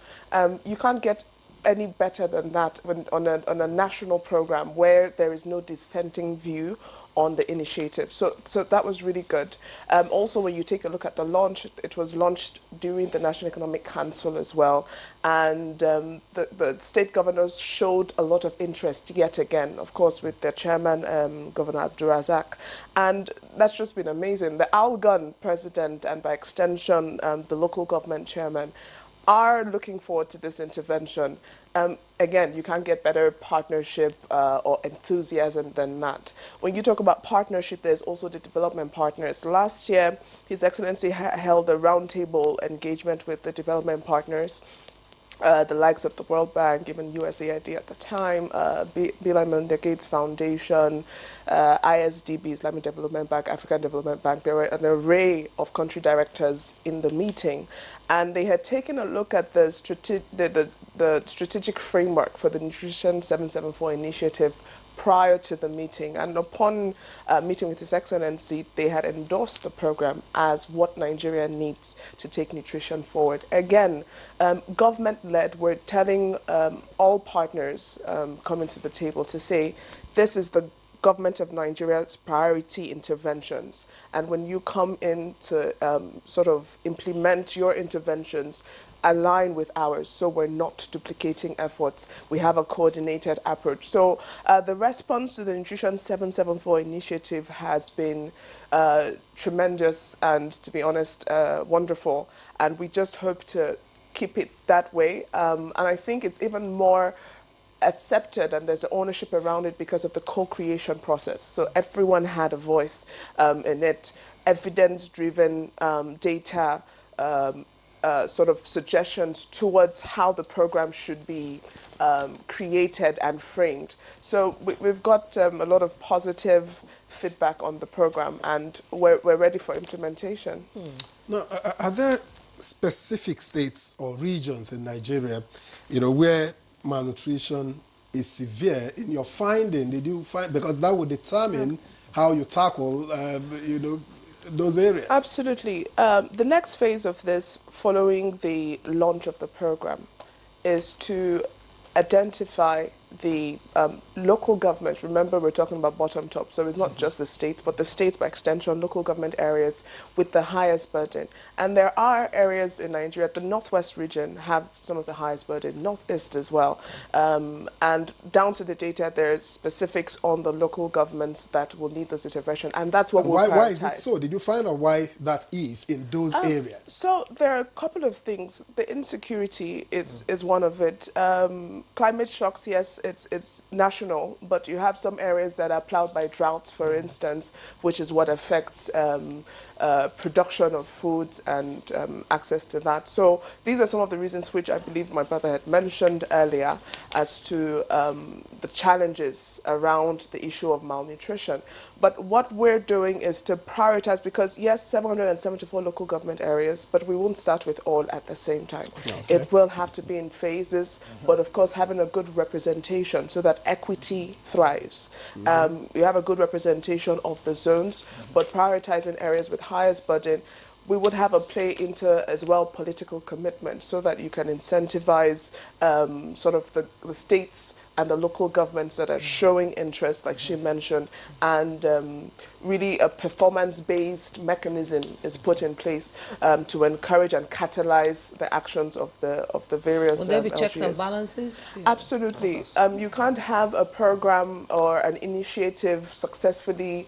You can't get any better than that on a national program where there is no dissenting view on the initiative. So that was really good. Also, when you take a look at the launch, it was launched during the National Economic Council as well. And the state governors showed a lot of interest yet again, of course, with their chairman, Governor Abdurazak. And that's just been amazing. The Algon president, and by extension, the local government chairman, are looking forward to this intervention. Again, you can't get better partnership or enthusiasm than that. When you talk about partnership, there's also the development partners. Last year, His Excellency held a roundtable engagement with the development partners, the likes of the World Bank, even USAID at the time, Bill and Melinda Gates Foundation, ISDB, Islamic Development Bank, African Development Bank. There were an array of country directors in the meeting, and they had taken a look at the strategic framework for the Nutrition 774 initiative prior to the meeting. And upon meeting with His Excellency, they had endorsed the program as what Nigeria needs to take nutrition forward. Again, government-led, we're telling all partners coming to the table to say, this is the government of Nigeria's priority interventions. And when you come in to sort of implement your interventions, align with ours, so we're not duplicating efforts. We have a coordinated approach. So the response to the Nutrition 774 initiative has been tremendous and, to be honest, wonderful. And we just hope to keep it that way. And I think it's even more accepted, and there's ownership around it because of the co-creation process. So everyone had a voice in it, evidence-driven data, sort of suggestions towards how the program should be created and framed. So we've got a lot of positive feedback on the program, and we're ready for implementation. Now, are there specific states or regions in Nigeria, you know, where malnutrition is severe in your finding? Did you find, because that would determine how you tackle, those areas? Absolutely. The next phase of this, following the launch of the program, is to identify the local governments. Remember, we're talking about bottom top, so it's not just the states, but the states by extension, local government areas with the highest burden. And there are areas in Nigeria, the northwest region have some of the highest burden, northeast as well. And down to the data, there's specifics on the local governments that will need those intervention, and that's what we'll prioritize. Why is it so? Did you find out why that is in those areas? So there are a couple of things. The insecurity is one of it. Climate shocks, yes, it's national, but you have some areas that are plowed by droughts, for instance, which is what affects production of food and access to that. So these are some of the reasons which I believe my brother had mentioned earlier as to the challenges around the issue of malnutrition. But what we're doing is to prioritize, because yes, 774 local government areas, but we won't start with all at the same time. Okay. It will have to be in phases, but of course having a good representation so that equity thrives. You have a good representation of the zones, but prioritizing areas with highest burden. We would have a play into as well political commitment so that you can incentivize sort of the states and the local governments that are showing interest, like she mentioned, and really a performance-based mechanism is put in place to encourage and catalyze the actions of the various. Will there be checks LGS. and balances? Absolutely. You can't have a program or an initiative successfully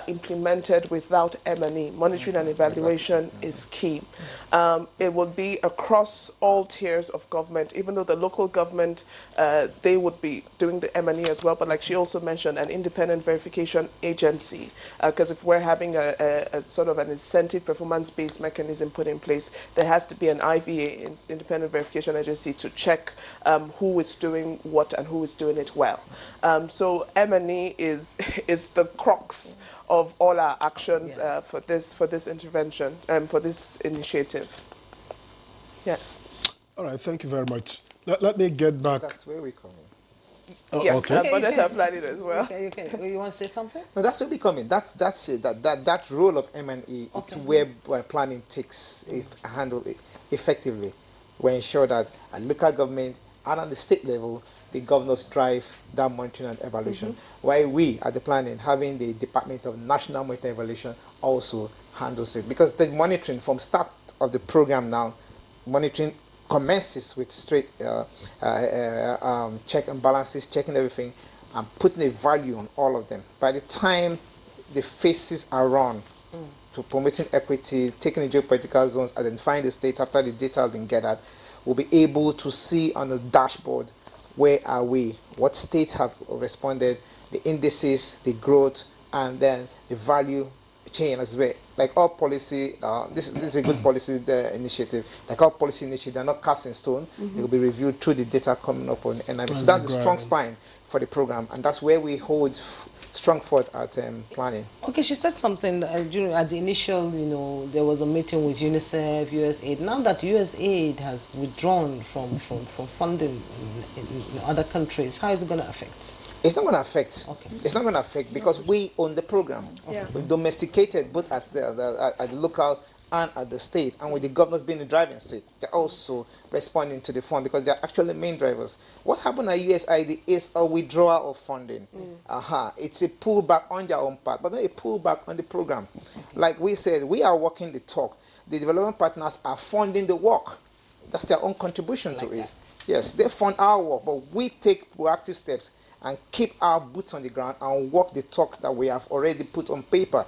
implemented without M&E. Monitoring and evaluation is key. It will be across all tiers of government, even though the local government, they would be doing the M&E as well, but like she also mentioned, an independent verification agency, because if we're having a sort of an incentive performance-based mechanism put in place, there has to be an IVA, independent verification agency, to check who is doing what and who is doing it well. So M&E is the crux of all our actions for this intervention, for this initiative. Yes. All right, thank you very much. Let me get back. That's where we come in. Yes, okay. budget and planning as well. Okay. You want to say something? No, that's where we come in. That's it. That role of M&E is where planning takes handle it effectively. We ensure that at local government and at the state level, the governors drive that monitoring and evaluation. While we at the planning, having the Department of National Monitoring and Evaluation, also handles it. Because the monitoring from start of the program now, monitoring commences with straight check and balances, checking everything, and putting a value on all of them. By the time the phases are run to promoting equity, taking the geopolitical zones, identifying the states after the data has been gathered, we'll be able to see on the dashboard where are we, what states have responded, the indices, the growth, and then the value chain as well. Like all policy, this is a good policy initiative. Like all policy initiatives, they're not cast in stone. They will be reviewed through the data coming up on NIB. So that's the strong spine for the program, and that's where we hold strong forth at planning. Okay, she said something during at the initial, there was a meeting with UNICEF, USAID. Now that USAID has withdrawn from funding in other countries, how is it going to affect? It's not going to affect. Okay. It's not going to affect because we own the program. Yeah. We've domesticated both at the local and at the state, and with the governors being the driving seat, they're also responding to the fund because they're actually main drivers. What happened at USAID is a withdrawal of funding. It's a pullback on their own part, but not a pullback on the program. Like we said, we are walking the talk. The development partners are funding the work. That's their own contribution to it. Yes, they fund our work, but we take proactive steps and keep our boots on the ground and walk the talk that we have already put on paper.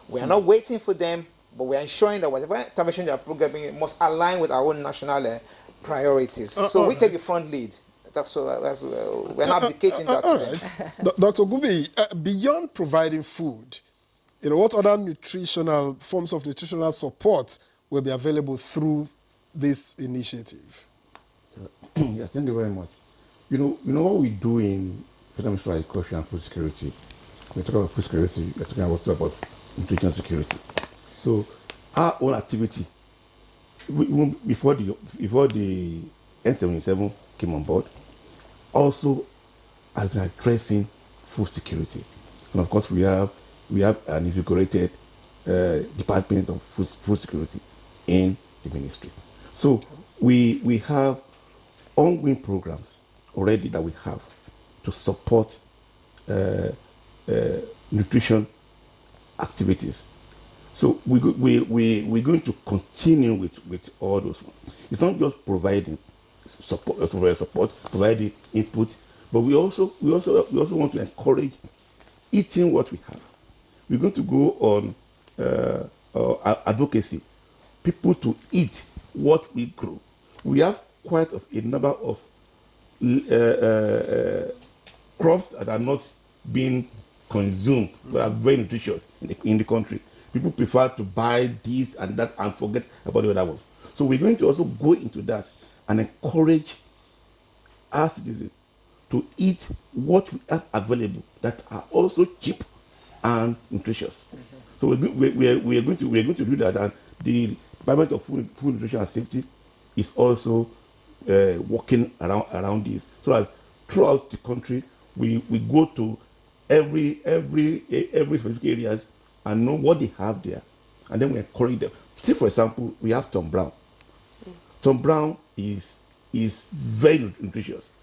We are not waiting for them, but we are ensuring that whatever intervention they are programming must align with our own national priorities. So we take the front lead. That's what we're not abdicating that. All right. Dr. Gubi, beyond providing food, what other forms of nutritional support will be available through this initiative? Yeah, thank you very much. You know what we do in Federal Ministry of Agriculture and Food Security. When we talk about food security, we're talking about nutrition security. So our own activity, before the N77 came on board, also has been addressing food security. And of course, we have an invigorated Department of Food Security in the ministry. So we have ongoing programs already that we have to support nutrition activities. So we're going to continue with all those ones. It's not just providing support, providing input, but we also want to encourage eating what we have. We're going to go on advocacy, people to eat what we grow. We have quite a number of crops that are not being consumed, but are very nutritious in the country. People prefer to buy this and that and forget about the other ones. So we're going to also go into that and encourage our citizens to eat what we have available that are also cheap and nutritious. So we're going to do that, and the Department of Food Nutrition and Safety is also working around this. So that throughout the country, we go to every specific areas and know what they have there, and then we encourage them. Say, for example, we have Tom Brown. Tom Brown is very nutritious,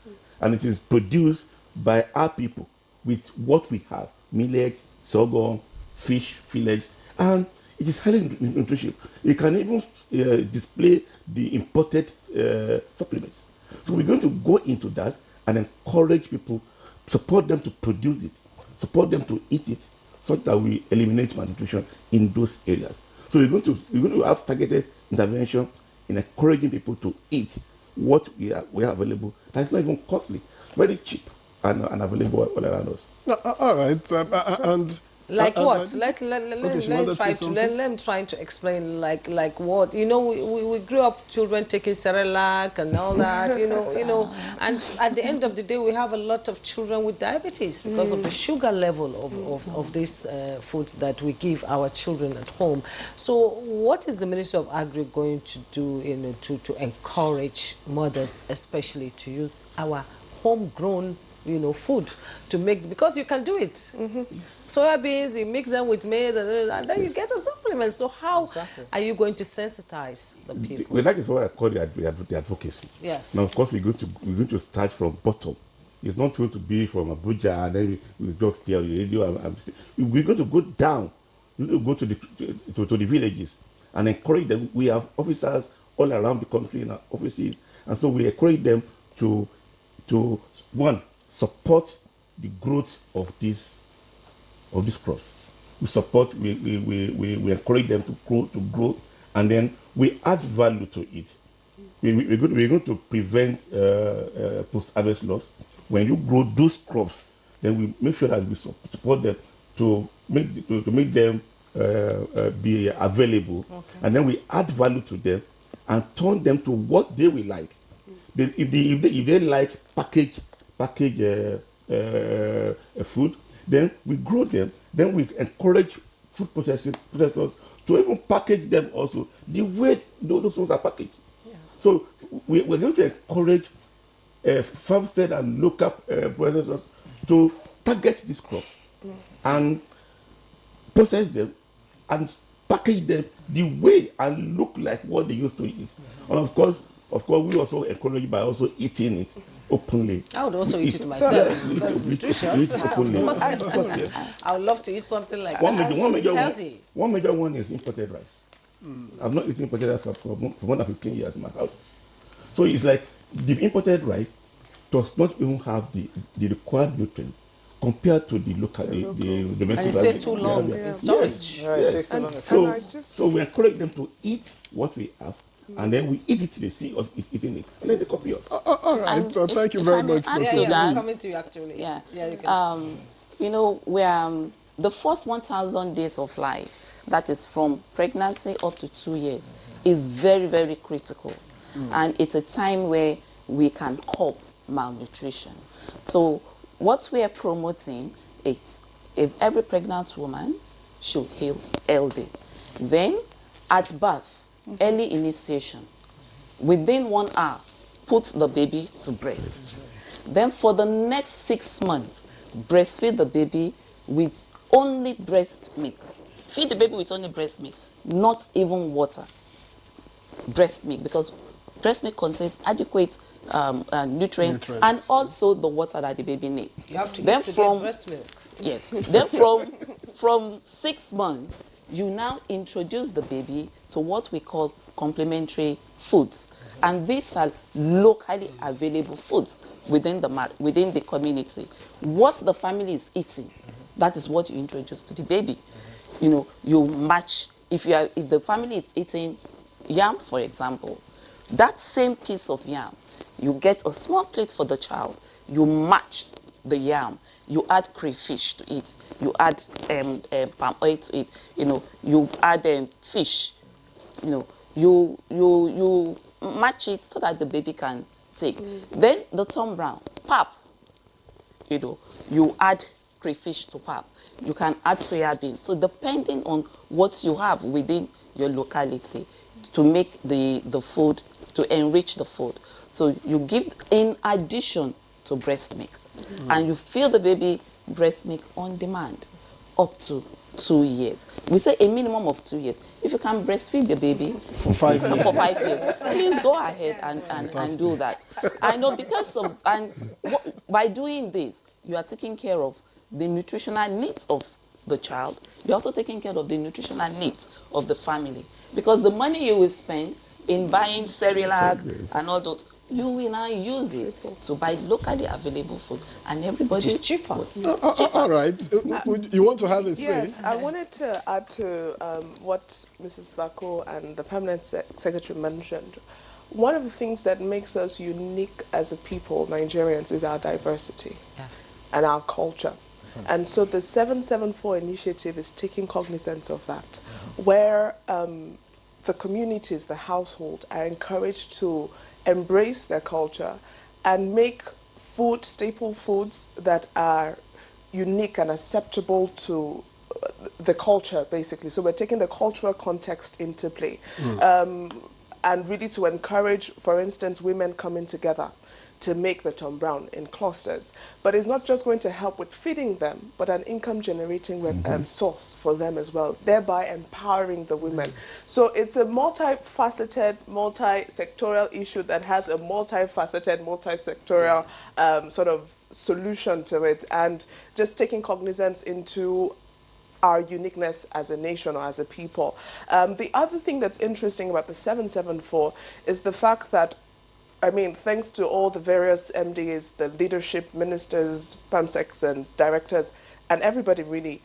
and it is produced by our people with what we have: millet, sorghum, fish fillets, and it is highly nutritious. You can even display the imported supplements. So we're going to go into that and encourage people, support them to produce it, support them to eat it, so that we eliminate malnutrition in those areas. So we're going to have targeted intervention in encouraging people to eat what we have available. That's not even costly, very cheap and available all around us. All right, and like what? Let me try to explain like what. You know, we grew up children taking Cerelac and all that. you know, and at the end of the day, we have a lot of children with diabetes because of the sugar level of this food that we give our children at home. So, what is the Ministry of Agri going to do, to encourage mothers, especially, to use our homegrown food to make, because you can do it. Soybeans, you mix them with maize, and then you get a supplement. So how are you going to sensitize the people? Well, that is what I call the advocacy. Yes. Now, of course, we're going to start from bottom. It's not going to be from Abuja and then we just stay on the radio. We're going to go down. We're going to go to the villages and encourage them. We have officers all around the country in our offices, and so we encourage them to one, support the growth of these crops. We encourage them to grow, and then we add value to it. We're going to prevent post-harvest loss. When you grow those crops, then we make sure that we support them to make them be available, and then we add value to them and turn them to what they will like. If they like packaged food, then we grow them. Then we encourage food processors to even package them also the way those ones are packaged. Yeah. So we're going to encourage farmstead and local processors to target these crops and process them and package them the way and look like what they used to eat. And of course, we also encourage by also eating it openly. I would also eat it myself because it's nutritious. I would love to eat something like that. It's healthy. One major one is imported rice. I've not eaten imported rice for more than 15 years in my house. So it's like the imported rice does not even have the required nutrients compared to the local, the domestic rice. And it stays too long in storage. Yes. So we encourage them to eat what we have, and then we eat it till they see us eating it, and then they copy us. All right. So thank you very much. I'm coming to you actually. Yeah. You can we're the first 1,000 days of life, that is from pregnancy up to 2 years, is very, very critical, and it's a time where we can curb malnutrition. So what we are promoting is if every pregnant woman should eat healthy, then at birth, early initiation, within 1 hour, put the baby to breast. Then for the next 6 months, breastfeed the baby with only breast milk. Feed the baby with only breast milk, not even water. Breast milk, because breast milk contains adequate nutrients and also the water that the baby needs. You have to then get breast milk. Yes. Then from 6 months, you now introduce the baby to what we call complementary foods. And these are locally available foods within the community. What the family is eating, that is what you introduce to the baby. You know, you match. If the family is eating yam, for example, that same piece of yam, you get a small plate for the child. You match the yam. You add crayfish to it. You add palm oil to it. You know, you add fish. You know, you match it so that the baby can take. Then the Tom Brown, pap. You know, you add crayfish to pap. You can add soya beans. So depending on what you have within your locality to make the food, to enrich the food. So you give in addition to breast milk. And you fill the baby breast milk on demand up to 2 years. We say a minimum of 2 years. If you can breastfeed the baby for 5 years, please go ahead and do that. I know by doing this, you are taking care of the nutritional needs of the child. You're also taking care of the nutritional needs of the family. Because the money you will spend in buying Cerelac and all those, you will now use it to buy locally available food, and everybody is cheaper. All right. You want to have a say? Yes, I wanted to add to what Mrs. Bako and the Permanent Secretary mentioned. One of the things that makes us unique as a people, Nigerians, is our diversity and our culture. And so the 774 initiative is taking cognizance of that, where the communities, the household, are encouraged to embrace their culture and make staple foods that are unique and acceptable to the culture, basically. So we're taking the cultural context into play. And really to encourage, for instance, women coming together to make the Tom Brown in clusters. But it's not just going to help with feeding them, but an income-generating source for them as well, thereby empowering the women. So it's a multifaceted, multi-sectorial issue that has a multifaceted, multi-sectorial sort of solution to it, and just taking cognizance into our uniqueness as a nation or as a people. The other thing that's interesting about the 774 is the fact that, I mean, thanks to all the various MDs, the leadership, ministers, PAMSECs and directors, and everybody really,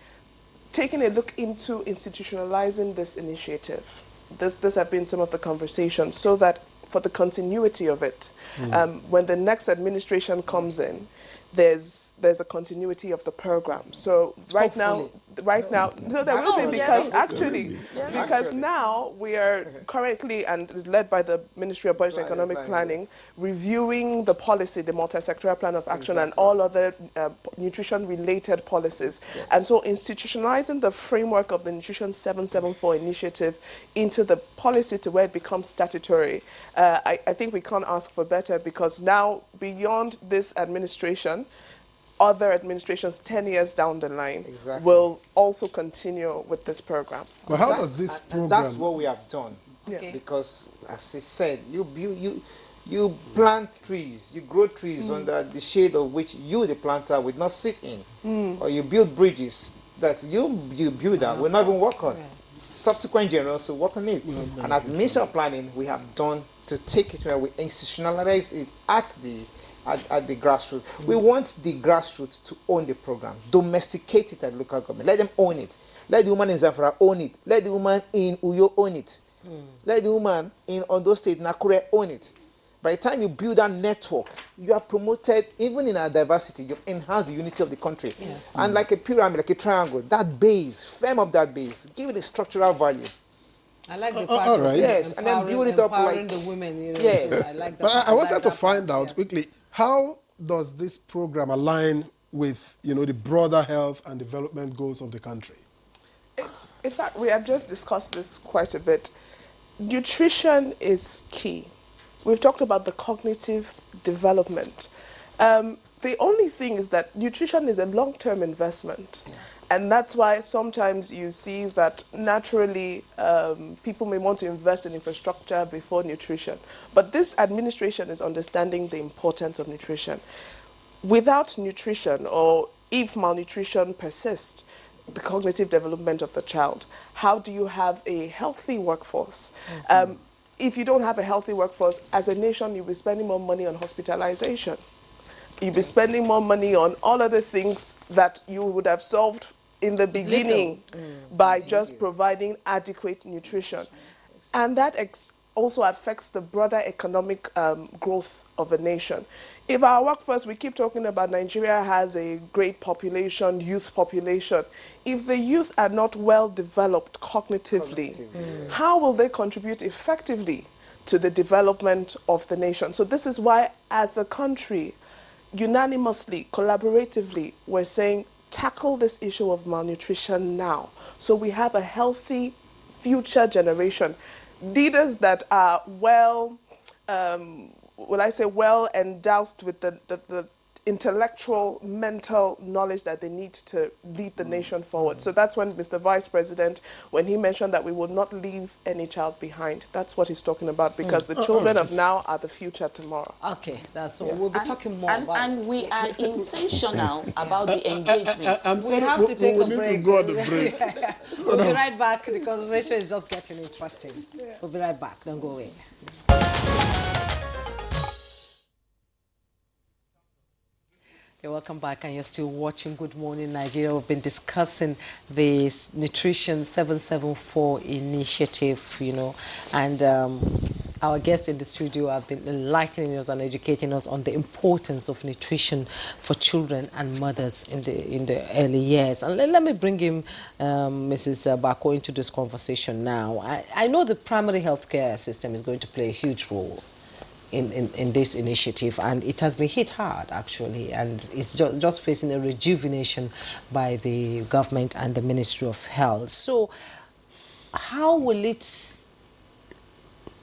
taking a look into institutionalizing this initiative. This have been some of the conversations, so that for the continuity of it, when the next administration comes in, there's a continuity of the program. So right now, no, there will be, because actually, because now we are currently, and is led by the Ministry of Budget and Economic Planning, reviewing the policy, the multi-sectoral plan of action, and all other nutrition-related policies. And so institutionalizing the framework of the Nutrition 774 initiative into the policy to where it becomes statutory, I think we can't ask for better, because now, beyond this administration, other administrations 10 years down the line will also continue with this program. But how does this program... That's what we have done. Because, as he said, you plant trees, you grow trees under the shade of which you, the planter, would not sit in. Or you build bridges that you build that will not even work on. Subsequent generations will work on it. And at the Ministry of Planning, we have done to take it where we institutionalize it at the grassroots. We want the grassroots to own the program, domesticate it at local government, let them own it. Let the woman in Zamfara own it. Let the woman in Uyo own it. Let the woman in Ondo State, Nakure, own it. By the time you build that network, you have promoted, even in our diversity, you've enhanced the unity of the country. And like a pyramid, like a triangle, that base, firm up that base, give it a structural value. I like the part of yes, and then build it up like the women. You know, yes. I like that. But I wanted to find out quickly, how does this program align with, the broader health and development goals of the country? In fact, we have just discussed this quite a bit. Nutrition is key. We've talked about the cognitive development. The only thing is that nutrition is a long-term investment. And that's why sometimes you see that naturally people may want to invest in infrastructure before nutrition. But this administration is understanding the importance of nutrition. Without nutrition, or if malnutrition persists, the cognitive development of the child, how do you have a healthy workforce? If you don't have a healthy workforce, as a nation, you'll be spending more money on hospitalization. You'll be spending more money on all other things that you would have solved in the beginning by just providing adequate nutrition. And that also affects the broader economic growth of a nation. If our workforce, we keep talking about Nigeria has a great population, youth population. If the youth are not well developed cognitively, how will they contribute effectively to the development of the nation? So this is why, as a country, unanimously, collaboratively, we're saying tackle this issue of malnutrition now, so we have a healthy future generation. Leaders that are well, well endowed with the intellectual, mental knowledge that they need to lead the nation forward. So that's when Mr. Vice President, when he mentioned that we will not leave any child behind, that's what he's talking about, because the children of now are the future tomorrow. Okay, that's all. We'll be talking more about and we are intentional about the engagement. we have to take a break. To go on the break. We'll be right back. The conversation is just getting interesting. We'll be right back. Don't go away. You're welcome back, and you're still watching Good Morning Nigeria. We've been discussing this Nutrition 774 initiative, and our guests in the studio have been enlightening us and educating us on the importance of nutrition for children and mothers in the early years. And let me bring him, Mrs. Bako, into this conversation now. I know the primary healthcare system is going to play a huge role in this initiative, and it has been hit hard actually, and it's just facing a rejuvenation by the government and the Ministry of Health. So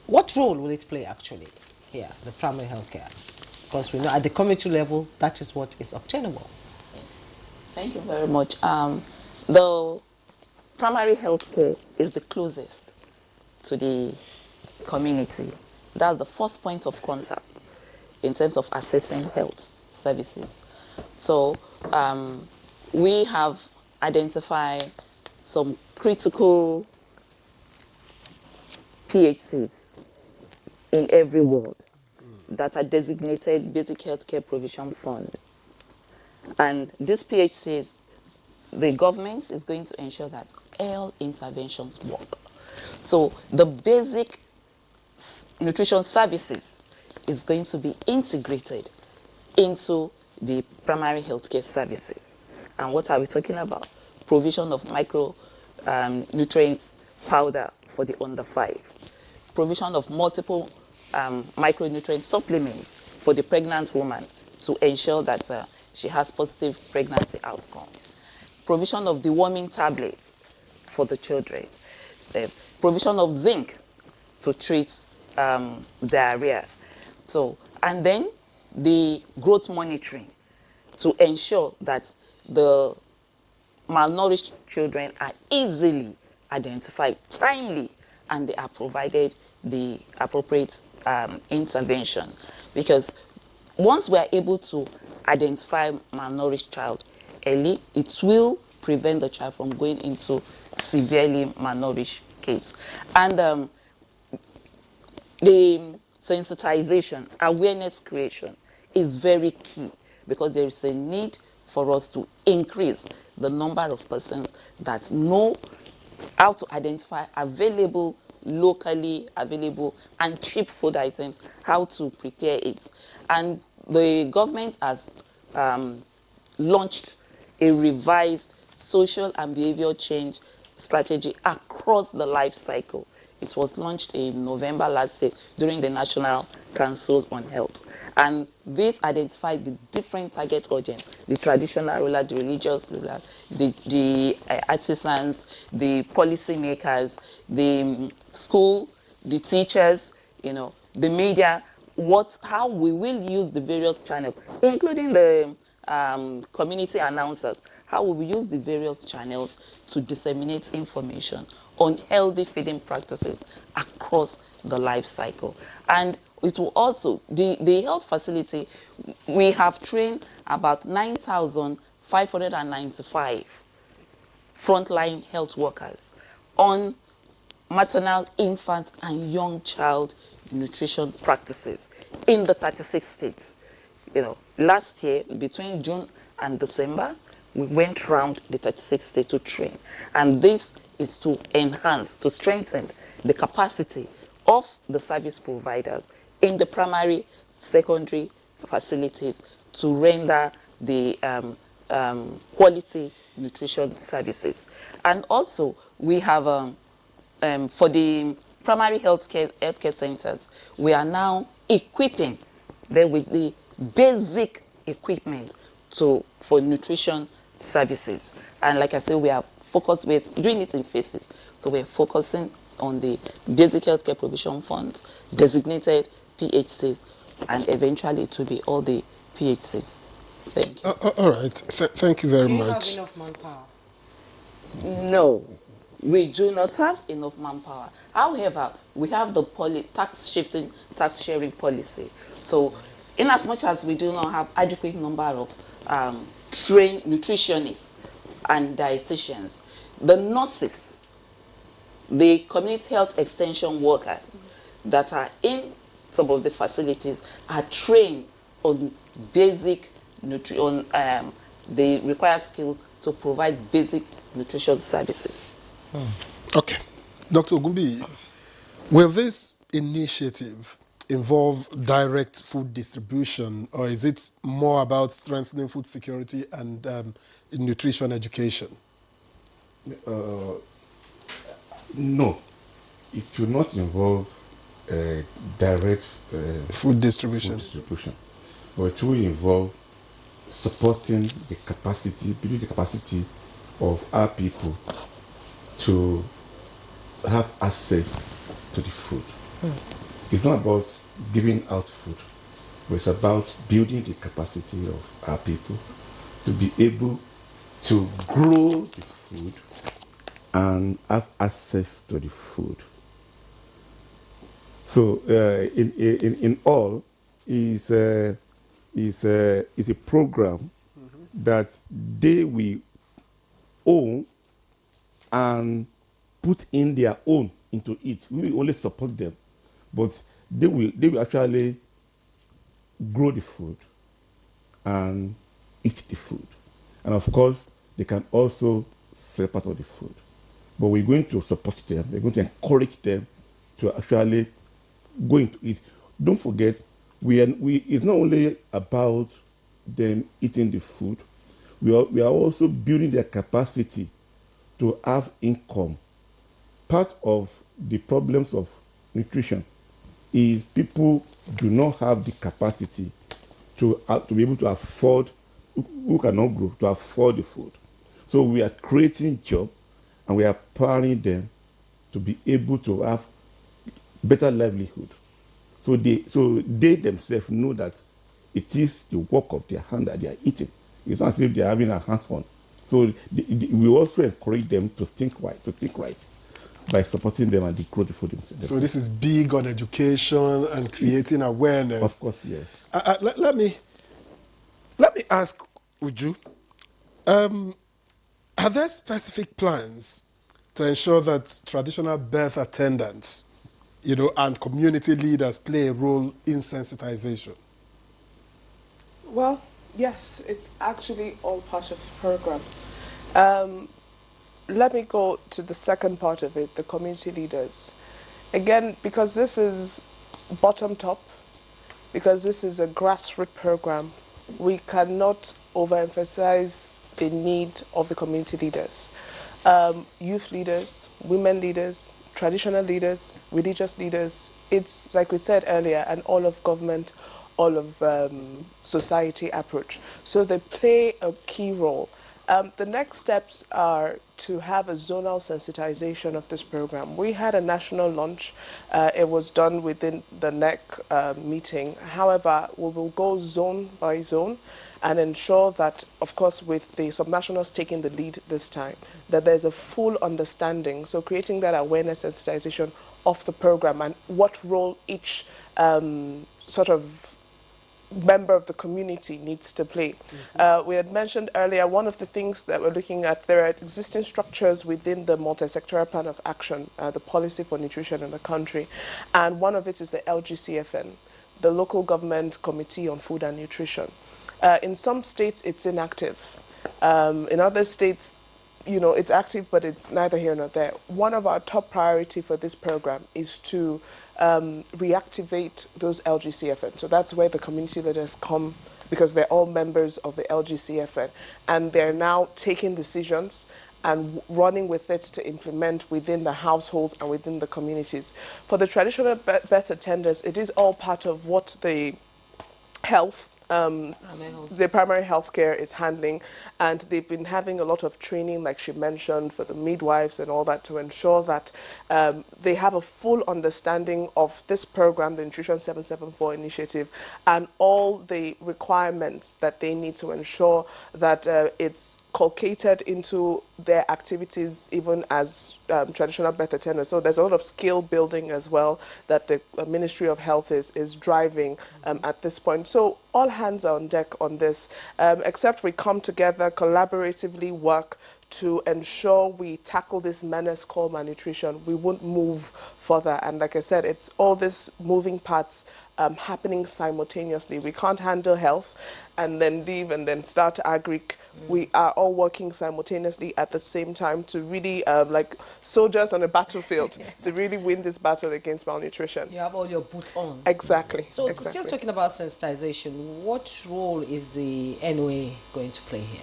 what role will it play actually here, the primary healthcare? Because we know at the community level that is what is obtainable. Yes. Thank you very much. The primary healthcare is the closest to the community. That's the first point of contact in terms of assessing health services. So we have identified some critical PHCs in every ward that are designated Basic Healthcare Provision Fund. And these PHCs, the government is going to ensure that all interventions work. So the basic nutrition services is going to be integrated into the primary healthcare services. And what are we talking about? Provision of nutrients powder for the under 5. Provision of multiple micronutrient supplements for the pregnant woman to ensure that she has positive pregnancy outcome. Provision of deworming tablets for the children. Provision of zinc to treat diarrhea. So, and then the growth monitoring to ensure that the malnourished children are easily identified timely and they are provided the appropriate intervention. Because once we are able to identify malnourished child early, it will prevent the child from going into severely malnourished case. And the sensitization, awareness creation is very key, because there is a need for us to increase the number of persons that know how to identify locally available and cheap food items, how to prepare it. And the government has launched a revised social and behavior change strategy across the life cycle. It was launched in November last year during the National Council on Health. And this identified the different target audience: the traditional ruler, the religious ruler, the artisans, the policymakers, the school, the teachers, the media, how we will use the various channels, including the community announcers, how we will use the various channels to disseminate information on healthy feeding practices across the life cycle. And it will also, the health facility, we have trained about 9,595 frontline health workers on maternal, infant, and young child nutrition practices in the 36 states. You know, last year, between June and December, we went around the 36 states to train. And this is to enhance, to strengthen the capacity of the service providers in the primary, secondary facilities to render the quality nutrition services. And also, we have, for the primary healthcare centers, we are now equipping them with the basic equipment for nutrition services. And like I said, we are focused, we're doing it in phases. So we're focusing on the basic healthcare provision funds, designated PHCs, and eventually to be all the PHCs. Thank you. All right. Thank you very Do you much. have enough manpower? No, we do not have enough manpower. However, we have the tax sharing policy. So, in as much as we do not have adequate number of trained nutritionists and dietitians, the nurses, the community health extension workers that are in some of the facilities are trained on basic the required skills to provide basic nutrition services. Okay. Dr. Ogumbi, will this initiative involve direct food distribution, or is it more about strengthening food security and nutrition education? No, it will not involve direct Food distribution. but it will involve supporting the capacity, building the capacity of our people to have access to the food. It's not about giving out food, but it's about building the capacity of our people to be able to grow the food and have access to the food. So in all, is a program that they will own and put in their own into it. We will only support them, but they will actually grow the food and eat the food. And of course, they can also sell part of the food. But we're going to support them. We're going to encourage them to actually go into it. Don't forget, it's not only about them eating the food. We are also building their capacity to have income. Part of the problems of nutrition is people do not have the capacity to be able to afford, who cannot grow, to afford the food. So we are creating jobs and we are empowering them to be able to have better livelihood. So they themselves know that it is the work of their hand that they are eating. It's not as if they are having a hands-on. So we also encourage them to think right by supporting them and they grow the food themselves. So this is big on education and creating awareness. Of course, yes. Let me ask Uju, are there specific plans to ensure that traditional birth attendants, and community leaders play a role in sensitization? Well, yes, it's actually all part of the program. Let me go to the second part of it, the community leaders. Again, because this is bottom-top, because this is a grassroots program, we cannot overemphasize the need of the community leaders. Youth leaders, women leaders, traditional leaders, religious leaders. It's, like we said earlier, an all-of-government, all-of-society approach. So they play a key role. The next steps are to have a zonal sensitization of this program. We had a national launch. It was done within the NEC meeting. However, we will go zone by zone and ensure that, of course, with the subnationals taking the lead this time, that there's a full understanding. So creating that awareness sensitization of the program and what role each sort of member of the community needs to play. We had mentioned earlier, one of the things that we're looking at, there are existing structures within the multi-sectoral plan of action, the policy for nutrition in the country, and one of it is the LGCFN, the Local Government Committee on Food and Nutrition. In some states, it's inactive. In other states, you know, it's active, but it's neither here nor there. One of our top priority for this program is to reactivate those LGCFN. So that's where the community leaders come, because they're all members of the LGCFN, and they're now taking decisions and running with it to implement within the households and within the communities. For the traditional birth attenders, it is all part of what the health, the primary health care is handling, and they've been having a lot of training, like she mentioned, for the midwives and all that, to ensure that they have a full understanding of this program, the Nutrition 774 initiative, and all the requirements that they need to ensure that it's culcated into their activities, even as traditional birth attenders. So there's a lot of skill building as well that the Ministry of Health is driving at this point. So all hands are on deck on this, except we come together, collaboratively work to ensure we tackle this menace called malnutrition. We won't move further. And like I said, it's all these moving parts happening simultaneously. We can't handle health and then leave and then start agric. We are all working simultaneously at the same time to really, like soldiers on a battlefield, to really win this battle against malnutrition. You have all your boots on. Exactly. So exactly. still talking about sensitization, what role is the NOA going to play here?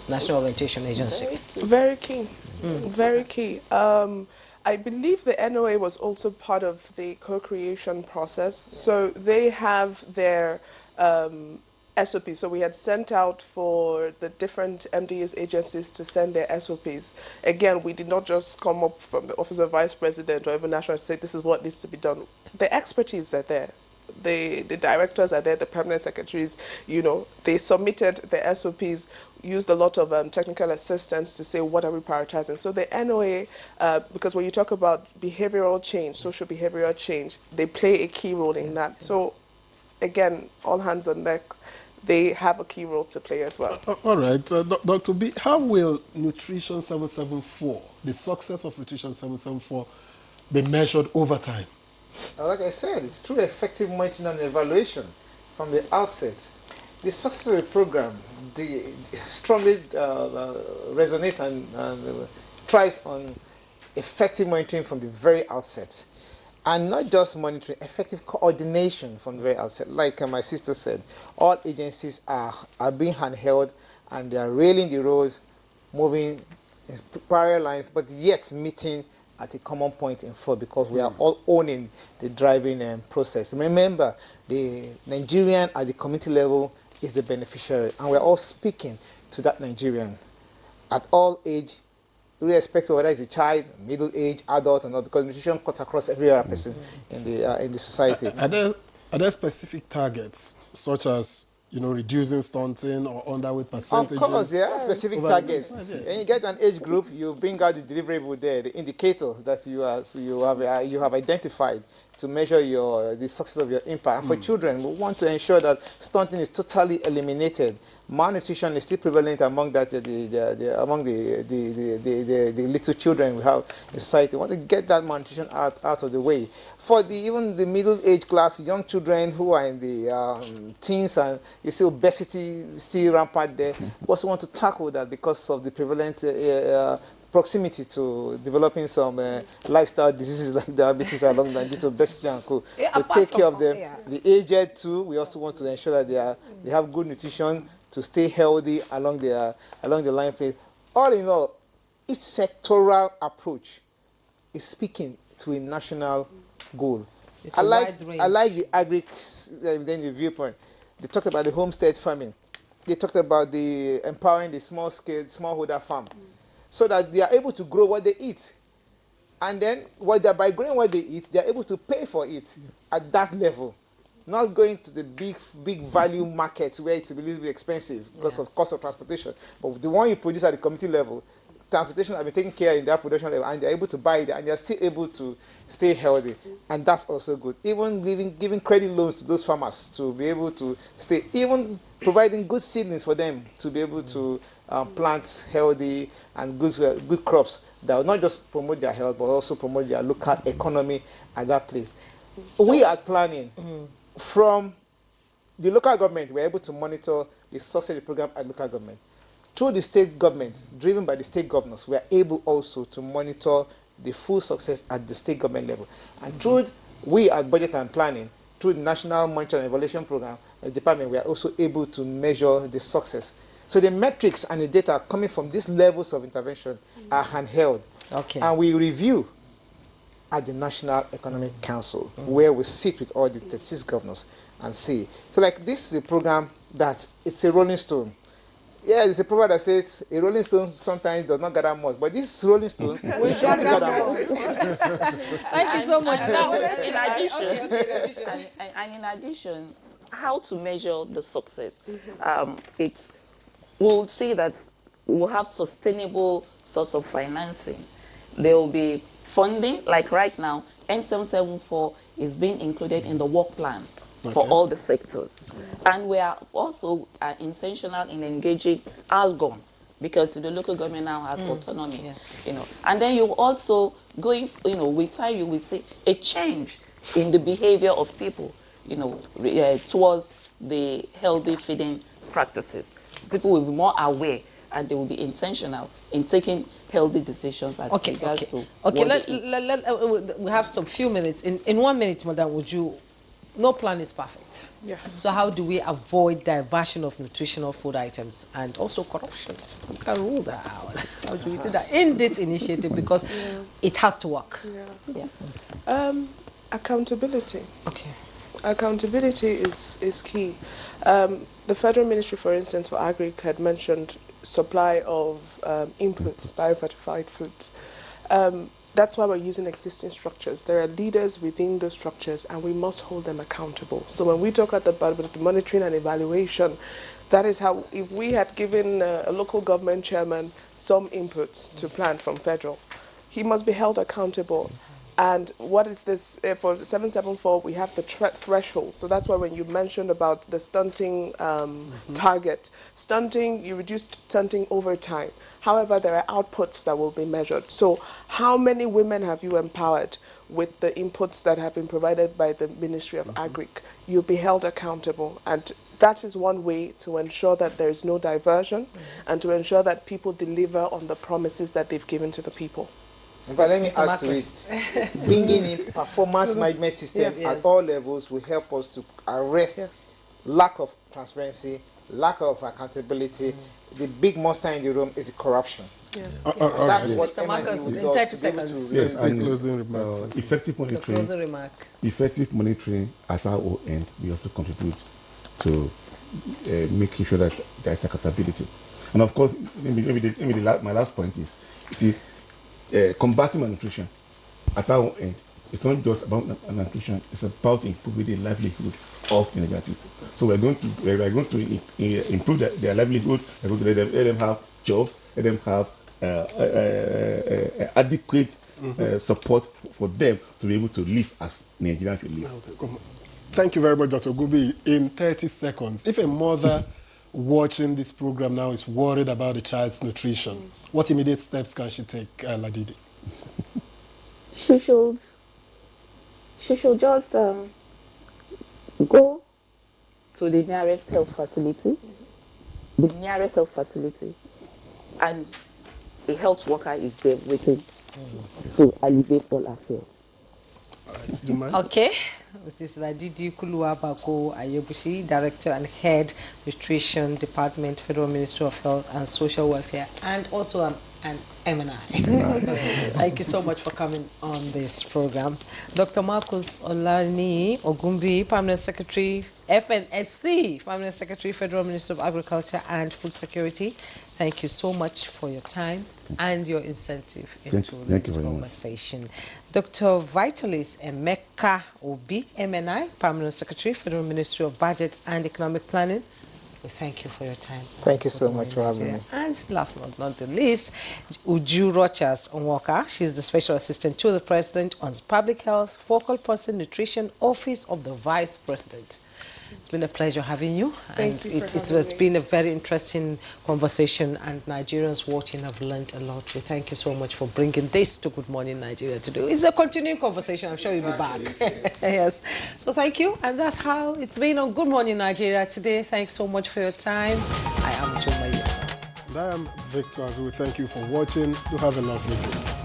National Orientation Agency. Very key. Very key. I believe the NOA was also part of the co-creation process. So they have their SOPs. So we had sent out for the different MDS agencies to send their SOPs. Again, we did not just come up from the Office of Vice President or even National to say this is what needs to be done. The expertise are there. The directors are there, the permanent secretaries, you know, they submitted the SOPs, used a lot of technical assistance to say what are we prioritizing. So the NOA, because when you talk about behavioral change, social behavioral change, they play a key role in that. So again, all hands on deck, they have a key role to play as well. All right, Dr. B, how will Nutrition 774, the success of Nutrition 774, be measured over time? Like I said, it's through effective monitoring and evaluation from the outset. The success of the program strongly resonates and thrives on effective monitoring from the very outset. And not just monitoring, effective coordination from the very outset. Like my sister said, all agencies are being handheld and they are railing the road, moving in parallel lines, but yet meeting at a common point in full, because we are all owning the driving process. Remember, the Nigerian at the community level is the beneficiary, and we're all speaking to that Nigerian at all age, irrespective of whether it's a child, middle age, adult, or not, because nutrition cuts across every other person in the society. Are there specific targets, such as, you know, reducing stunting or underweight percentages? Of course, there are specific targets. When you get to an age group, you bring out the deliverable there, the indicator that you have identified to measure the success of your impact. And for children, we want to ensure that stunting is totally eliminated. Malnutrition is still prevalent among the little children we have in society. We want to get that malnutrition out of the way. For even the middle-age class, young children who are in the teens, and you see obesity still rampant there, we also want to tackle that because of the prevalent proximity to developing some lifestyle diseases like diabetes along the due to obesity and co. To take care of them. The aged too, we also want to ensure that they have good nutrition to stay healthy along the line play. All in all, each sectoral approach is speaking to a national goal. I like the agri then the viewpoint. They talked about the homestead farming. they talked about the empowering the small-scale, smallholder farm, so that they are able to grow what they eat. And then by growing what they eat, they are able to pay for it at that level. Not going to the big value markets where it's a little bit expensive because of cost of transportation. But the one you produce at the community level, transportation have been taken care in their production level, and they're able to buy it, and they're still able to stay healthy. And that's also good. Even giving credit loans to those farmers to be able to stay, even providing good seedlings for them to be able to plant healthy and good crops that will not just promote their health, but also promote their local economy at that place. So, we are planning from the local government, we're able to monitor the success of the program at local government. Through the state government, driven by the state governors, we are able also to monitor the full success at the state government level. And through we at Budget and Planning, through the National Monitoring and Evaluation Program Department, we are also able to measure the success. So the metrics and the data coming from these levels of intervention are handheld. Okay. And we review at the National Economic Council, where we sit with all the 36 governors and see. So like this is a program that it's a rolling stone. Yeah, there's a proverb that says a rolling stone sometimes does not gather moss, but this rolling stone will surely gather moss. Thank you so much. In addition, how to measure the success? We'll see that we'll have sustainable source of financing. There will be funding, like right now, N774 is being included in the work plan for all the sectors. And we are also intentional in engaging ALGON, because the local government now has autonomy, And then you also going, with time you will see a change in the behavior of people, towards the healthy feeding practices. People will be more aware, and they will be intentional in taking healthy decisions as regards to we have some few minutes. In 1 minute, Madam, no plan is perfect. Yes. So how do we avoid diversion of nutritional food items and also corruption? Who can rule that out? How do we do that in this initiative? Because it has to work. Accountability. Okay. Accountability is key. The Federal Ministry, for instance, for Agri had mentioned supply of inputs, biofortified foods. That's why we're using existing structures. There are leaders within those structures, and we must hold them accountable. So when we talk about the monitoring and evaluation, that is how, if we had given a local government chairman some input to plan from federal, he must be held accountable. And what is this? For 774, we have the threshold. So that's why when you mentioned about the stunting target, you reduce stunting over time. However, there are outputs that will be measured. So how many women have you empowered with the inputs that have been provided by the Ministry of Agri? You'll be held accountable. And that is one way to ensure that there is no diversion and to ensure that people deliver on the promises that they've given to the people. In fact, let me add to it. Bringing in performance management system at all levels will help us to arrest lack of transparency, lack of accountability. The big monster in the room is the corruption. That's what Marcus, MID in does 30 to be able seconds. to Yes, and closing remark. Effective monitoring at our own end, we also contribute to making sure that there is accountability. And of course, my last point is, you see, combating malnutrition at our own end, it's not just about malnutrition, it's about improving the livelihood of the Nigerian people. So we're going to improve their livelihood, we're going to let them have jobs, let them have adequate support for them to be able to live as Nigerians should live. Thank you very much, Dr. Gubi. In 30 seconds, if a mother watching this program now is worried about the child's nutrition, what immediate steps can she take, Ladidi? She should just go to the nearest health facility, and a health worker is there waiting to alleviate all affairs. Okay. Mrs. Ladidi Kuluwabako Ayebushi, Director and Head, Nutrition Department, Federal Ministry of Health and Social Welfare, and also an MNI. Thank you so much for coming on this program. Dr. Marcus Olani Ogumbi, Permanent Secretary, FNSC, Permanent Secretary, Federal Minister of Agriculture and Food Security. Thank you so much for your time and your incentive into this conversation. Dr. Vitalis Emeka Obi, MNI, Permanent Secretary, Federal Ministry of Budget and Economic Planning. We thank you for your time. Thank you so much for having me. And last but not the least, Uju Rochas Onwoka. She's the Special Assistant to the President on Public Health, Focal Person Nutrition, Office of the Vice President. It's been a pleasure having you. Thank you for having me. It's been a very interesting conversation, and Nigerians watching have learned a lot. We thank you so much for bringing this to Good Morning Nigeria to do. It's a continuing conversation. I'm sure you'll be back. Yes. So thank you. And that's how it's been on Good Morning Nigeria today. Thanks so much for your time. I am Chuma Yesa. And I am Victor Azu. Thank you for watching. You have a lovely day.